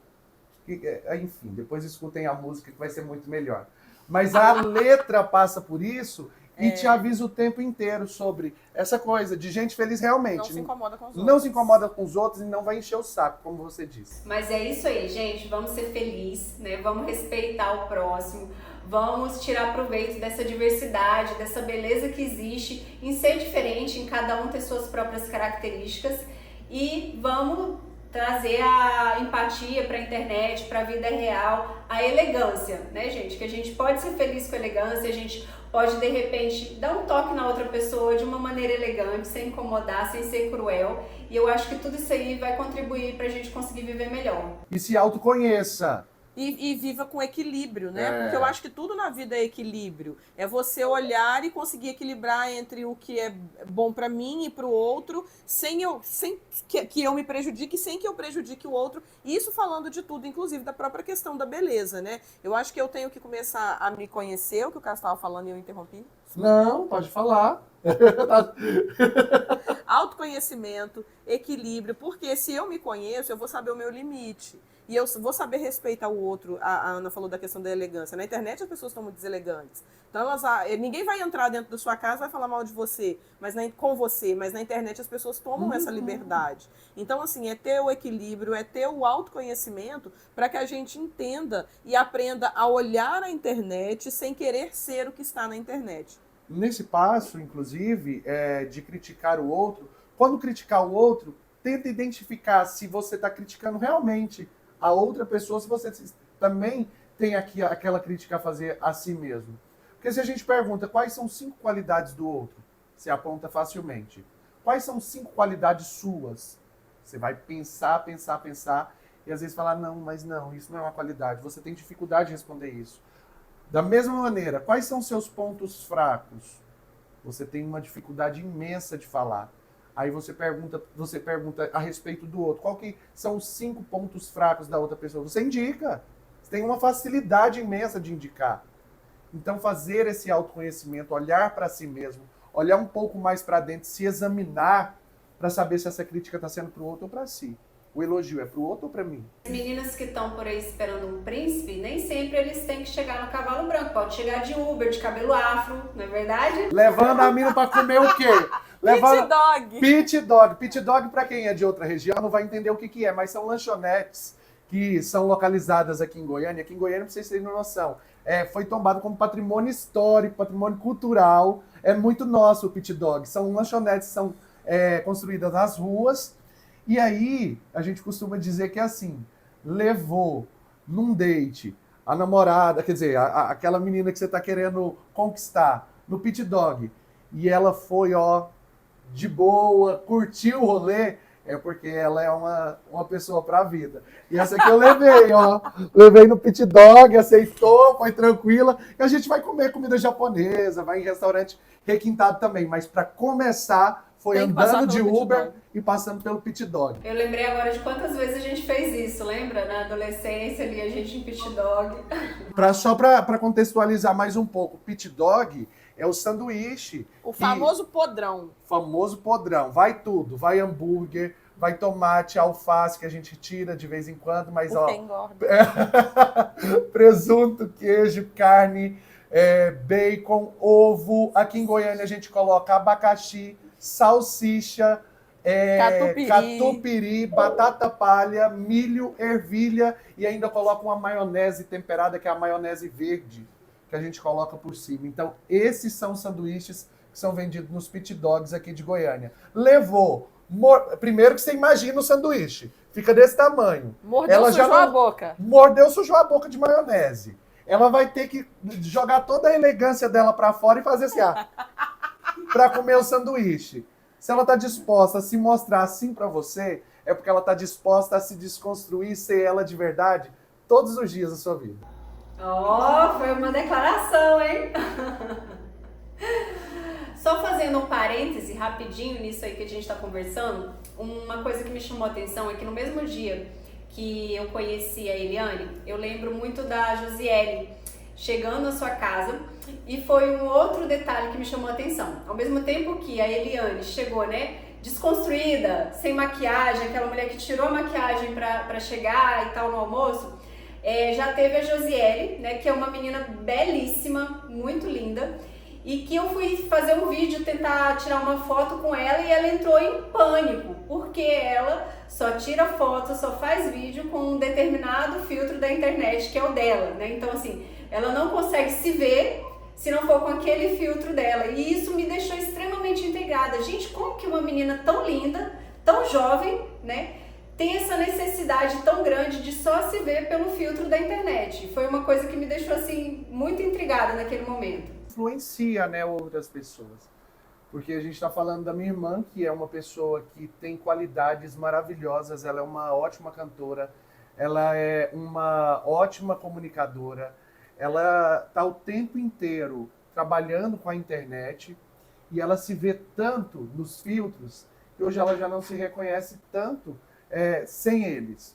Enfim, depois escutem a música que vai ser muito melhor. Mas a letra passa por isso e te avisa o tempo inteiro sobre essa coisa de gente feliz realmente. Não se incomoda com os outros. Não se incomoda com os outros e não vai encher o saco, como você disse. Mas é isso aí, gente. Vamos ser felizes, né? Vamos respeitar o próximo. Vamos tirar proveito dessa diversidade, dessa beleza que existe em ser diferente, em cada um ter suas próprias características. E vamos trazer a empatia para a internet, para a vida real, a elegância, né, gente? Que a gente pode ser feliz com elegância, a gente pode, de repente, dar um toque na outra pessoa de uma maneira elegante, sem incomodar, sem ser cruel. E eu acho que tudo isso aí vai contribuir para a gente conseguir viver melhor. E se autoconheça. E viva com equilíbrio, né? Porque eu acho que tudo na vida é equilíbrio. É você olhar e conseguir equilibrar entre o que é bom pra mim e pro outro, sem que eu me prejudique, sem que eu prejudique o outro. Isso falando de tudo, inclusive da própria questão da beleza, né? Eu acho que eu tenho que começar a me conhecer, o que o Cássio estava falando e eu interrompi. Não, pode falar. Autoconhecimento, equilíbrio, porque se eu me conheço, eu vou saber o meu limite. E eu vou saber respeitar o outro. A Ana falou da questão da elegância. Na internet as pessoas estão muito deselegantes. Então ninguém vai entrar dentro da sua casa e vai falar mal de você, com você, mas na internet as pessoas tomam essa liberdade. Então, assim, é ter o equilíbrio, é ter o autoconhecimento para que a gente entenda e aprenda a olhar a internet sem querer ser o que está na internet. Nesse passo, inclusive, de criticar o outro, quando criticar o outro, tenta identificar se você está criticando realmente a outra pessoa, se você também tem aqui aquela crítica a fazer a si mesmo. Porque se a gente pergunta quais são 5 qualidades do outro, você aponta facilmente. Quais são 5 qualidades suas? Você vai pensar, e às vezes falar, não, mas não, isso não é uma qualidade. Você tem dificuldade de responder isso. Da mesma maneira, quais são seus pontos fracos? Você tem uma dificuldade imensa de falar. Aí você pergunta a respeito do outro. Qual que são os 5 pontos fracos da outra pessoa? Você indica. Você tem uma facilidade imensa de indicar. Então fazer esse autoconhecimento, olhar para si mesmo, olhar um pouco mais para dentro, se examinar para saber se essa crítica está sendo para o outro ou para si. O elogio é para o outro ou para mim? As meninas que estão por aí esperando um príncipe, nem sempre eles têm que chegar no cavalo branco. Pode chegar de Uber, de cabelo afro, não é verdade? Levando a mina para comer o quê? Pit dog. Pit dog. Pit dog, para quem é de outra região, não vai entender o que é, mas são lanchonetes que são localizadas aqui em Goiânia. Aqui em Goiânia, para vocês terem noção, foi tombado como patrimônio histórico, patrimônio cultural. É muito nosso o pit dog. São lanchonetes que são construídas nas ruas. E aí, a gente costuma dizer que é assim, levou num date a namorada, quer dizer, aquela menina que você está querendo conquistar no pit dog, e ela foi, de boa, curtiu o rolê, é porque ela é uma pessoa pra vida. E essa aqui eu levei, levei no pit dog, aceitou, foi tranquila, e a gente vai comer comida japonesa, vai em restaurante requintado também, mas para começar, foi andando de Uber e passando pelo pit dog. Eu lembrei agora de quantas vezes a gente fez isso, lembra? Na adolescência ali, a gente em pit dog. Só para contextualizar mais um pouco, pit dog é o sanduíche. O famoso podrão. Famoso podrão. Vai tudo. Vai hambúrguer, vai tomate, alface, que a gente tira de vez em quando, mas Porque engorda. Presunto, queijo, carne, bacon, ovo. Aqui em Goiânia a gente coloca abacaxi, salsicha, catupiry, batata palha, milho, ervilha e ainda coloca uma maionese temperada, que é a maionese verde, que a gente coloca por cima. Então, esses são sanduíches que são vendidos nos pit dogs aqui de Goiânia. Levou. Primeiro que você imagina o sanduíche. Fica desse tamanho. Sujou a boca. Mordeu, sujou a boca de maionese. Ela vai ter que jogar toda a elegância dela pra fora e fazer assim, pra comer o sanduíche. Se ela tá disposta a se mostrar assim pra você, é porque ela tá disposta a se desconstruir, ser ela de verdade, todos os dias da sua vida. Foi uma declaração, hein? Só fazendo um parêntese rapidinho nisso aí que a gente tá conversando, uma coisa que me chamou a atenção é que no mesmo dia que eu conheci a Eliane, eu lembro muito da Josiele chegando à sua casa, e foi um outro detalhe que me chamou a atenção. Ao mesmo tempo que a Eliane chegou, desconstruída, sem maquiagem, aquela mulher que tirou a maquiagem pra chegar e tal no almoço, já teve a Josiele, que é uma menina belíssima, muito linda, e que eu fui fazer um vídeo, tentar tirar uma foto com ela, e ela entrou em pânico, porque ela só tira foto, só faz vídeo com um determinado filtro da internet, que é o dela, Então, assim, ela não consegue se ver se não for com aquele filtro dela, e isso me deixou extremamente intrigada. Gente, como que uma menina tão linda, tão jovem, tem essa necessidade tão grande de só se ver pelo filtro da internet. Foi uma coisa que me deixou assim muito intrigada naquele momento. Influencia, né, outras pessoas. Porque a gente está falando da minha irmã, que é uma pessoa que tem qualidades maravilhosas, ela é uma ótima cantora, ela é uma ótima comunicadora, ela está o tempo inteiro trabalhando com a internet e ela se vê tanto nos filtros que hoje ela já não se reconhece tanto sem eles.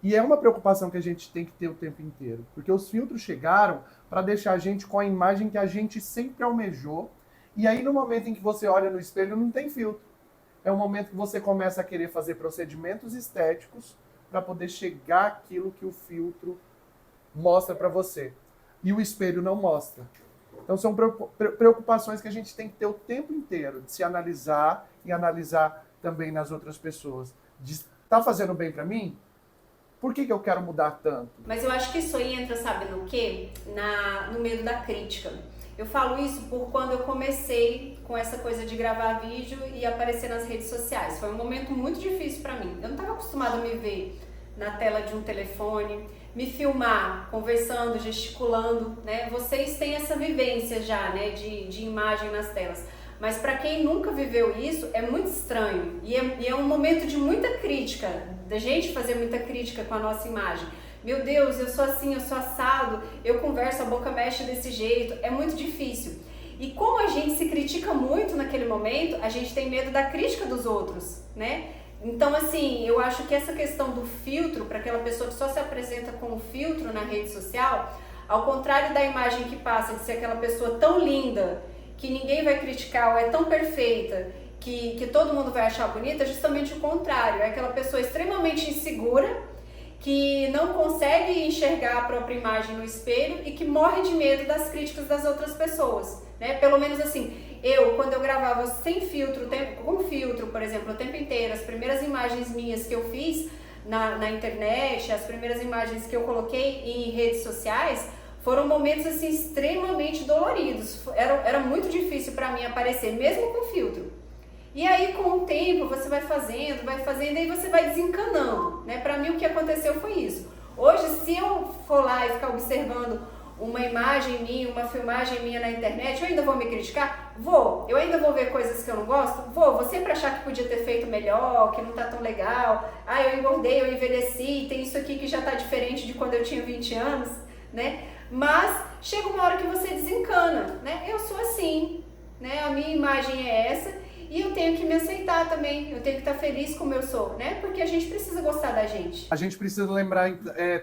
E é uma preocupação que a gente tem que ter o tempo inteiro, porque os filtros chegaram para deixar a gente com a imagem que a gente sempre almejou, e aí no momento em que você olha no espelho não tem filtro. É o momento que você começa a querer fazer procedimentos estéticos para poder chegar àquilo que o filtro mostra para você. E o espelho não mostra. Então são preocupações que a gente tem que ter o tempo inteiro, de se analisar e analisar também nas outras pessoas. Tá fazendo bem para mim? Por que eu quero mudar tanto? Mas eu acho que isso aí entra, sabe no quê? No medo da crítica. Eu falo isso por quando eu comecei com essa coisa de gravar vídeo e aparecer nas redes sociais. Foi um momento muito difícil para mim. Eu não estava acostumada a me ver na tela de um telefone, me filmar, conversando, gesticulando, né? Vocês têm essa vivência já, né, de imagem nas telas. Mas para quem nunca viveu isso, é muito estranho. E é um momento de muita crítica, da gente fazer muita crítica com a nossa imagem. Meu Deus, eu sou assim, eu sou assado, eu converso, a boca mexe desse jeito. É muito difícil. E como a gente se critica muito naquele momento, a gente tem medo da crítica dos outros, né? Então, assim, eu acho que essa questão do filtro, para aquela pessoa que só se apresenta com o filtro na rede social, ao contrário da imagem que passa de ser aquela pessoa tão linda, que ninguém vai criticar, ou é tão perfeita, que todo mundo vai achar bonita, é justamente o contrário. É aquela pessoa extremamente insegura, que não consegue enxergar a própria imagem no espelho e que morre de medo das críticas das outras pessoas, né? Pelo menos assim, quando eu gravava sem filtro, com filtro, por exemplo, o tempo inteiro, as primeiras imagens minhas que eu fiz na internet, as primeiras imagens que eu coloquei em redes sociais, foram momentos assim extremamente doloridos. Era muito difícil para mim aparecer, mesmo com filtro. E aí, com o tempo, você vai fazendo, e aí você vai desencanando, né? Pra mim, o que aconteceu foi isso. Hoje, se eu for lá e ficar observando uma imagem minha, uma filmagem minha na internet, eu ainda vou me criticar? Vou. Eu ainda vou ver coisas que eu não gosto? Vou sempre achar que podia ter feito melhor, que não tá tão legal. Ah, eu engordei, eu envelheci, tem isso aqui que já tá diferente de quando eu tinha 20 anos, né? Mas chega uma hora que você desencana, né? Eu sou assim, né? A minha imagem é essa. E eu tenho que me aceitar também, eu tenho que estar feliz como eu sou, né? Porque a gente precisa gostar da gente. A gente precisa lembrar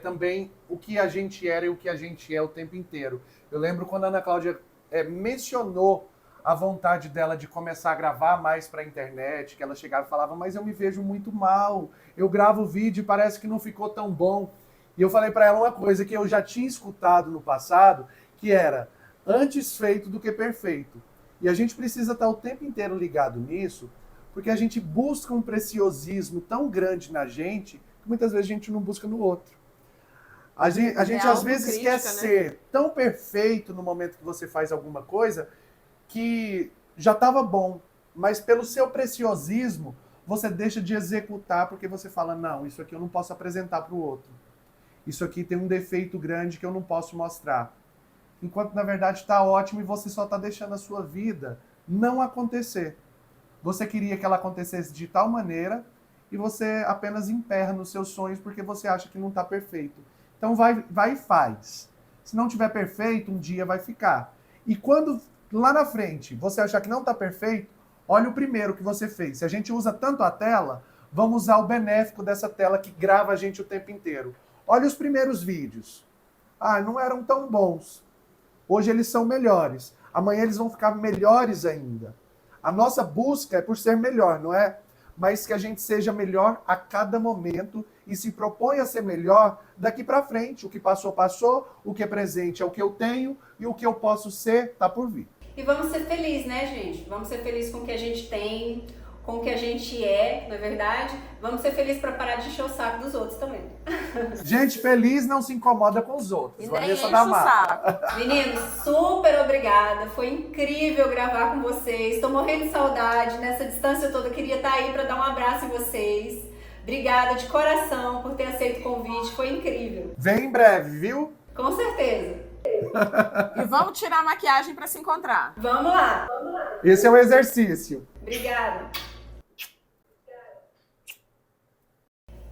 também o que a gente era e o que a gente é o tempo inteiro. Eu lembro quando a Ana Cláudia mencionou a vontade dela de começar a gravar mais para a internet, que ela chegava e falava, mas eu me vejo muito mal, eu gravo vídeo e parece que não ficou tão bom. E eu falei para ela uma coisa que eu já tinha escutado no passado, que era antes feito do que perfeito. E a gente precisa estar o tempo inteiro ligado nisso, porque a gente busca um preciosismo tão grande na gente, que muitas vezes a gente não busca no outro. A gente às vezes quer ser tão perfeito no momento que você faz alguma coisa, que já estava bom, mas pelo seu preciosismo, você deixa de executar, porque você fala, não, isso aqui eu não posso apresentar para o outro. Isso aqui tem um defeito grande que eu não posso mostrar. Enquanto na verdade está ótimo e você só está deixando a sua vida não acontecer. Você queria que ela acontecesse de tal maneira e você apenas emperra nos seus sonhos porque você acha que não está perfeito. Então vai e faz. Se não tiver perfeito, um dia vai ficar. E quando lá na frente você achar que não está perfeito, olha o primeiro que você fez. Se a gente usa tanto a tela, vamos usar o benéfico dessa tela que grava a gente o tempo inteiro. Olha os primeiros vídeos. Ah, não eram tão bons. Hoje eles são melhores. Amanhã eles vão ficar melhores ainda. A nossa busca é por ser melhor, não é? Mas que a gente seja melhor a cada momento e se propõe a ser melhor daqui para frente. O que passou, passou. O que é presente é o que eu tenho e o que eu posso ser está por vir. E vamos ser felizes, né, gente? Vamos ser felizes com o que a gente tem, com o que a gente é, não é verdade? Vamos ser felizes para parar de encher o saco dos outros também. Gente feliz não se incomoda com os outros. E nem enche da o saco. Meninos, super obrigada. Foi incrível gravar com vocês. Estou morrendo de saudade. Nessa distância toda, eu queria estar aí para dar um abraço em vocês. Obrigada de coração por ter aceito o convite, foi incrível. Vem em breve, viu? Com certeza. E vamos tirar a maquiagem para se encontrar. Vamos lá. Esse é o exercício. Obrigada.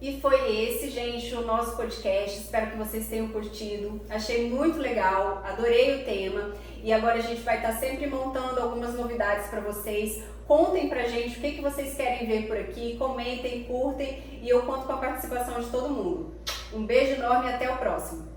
E foi esse, gente, o nosso podcast. Espero que vocês tenham curtido. Achei muito legal, adorei o tema. E agora a gente vai estar sempre montando algumas novidades para vocês. Contem pra gente o que vocês querem ver por aqui, comentem, curtem e eu conto com a participação de todo mundo. Um beijo enorme e até o próximo.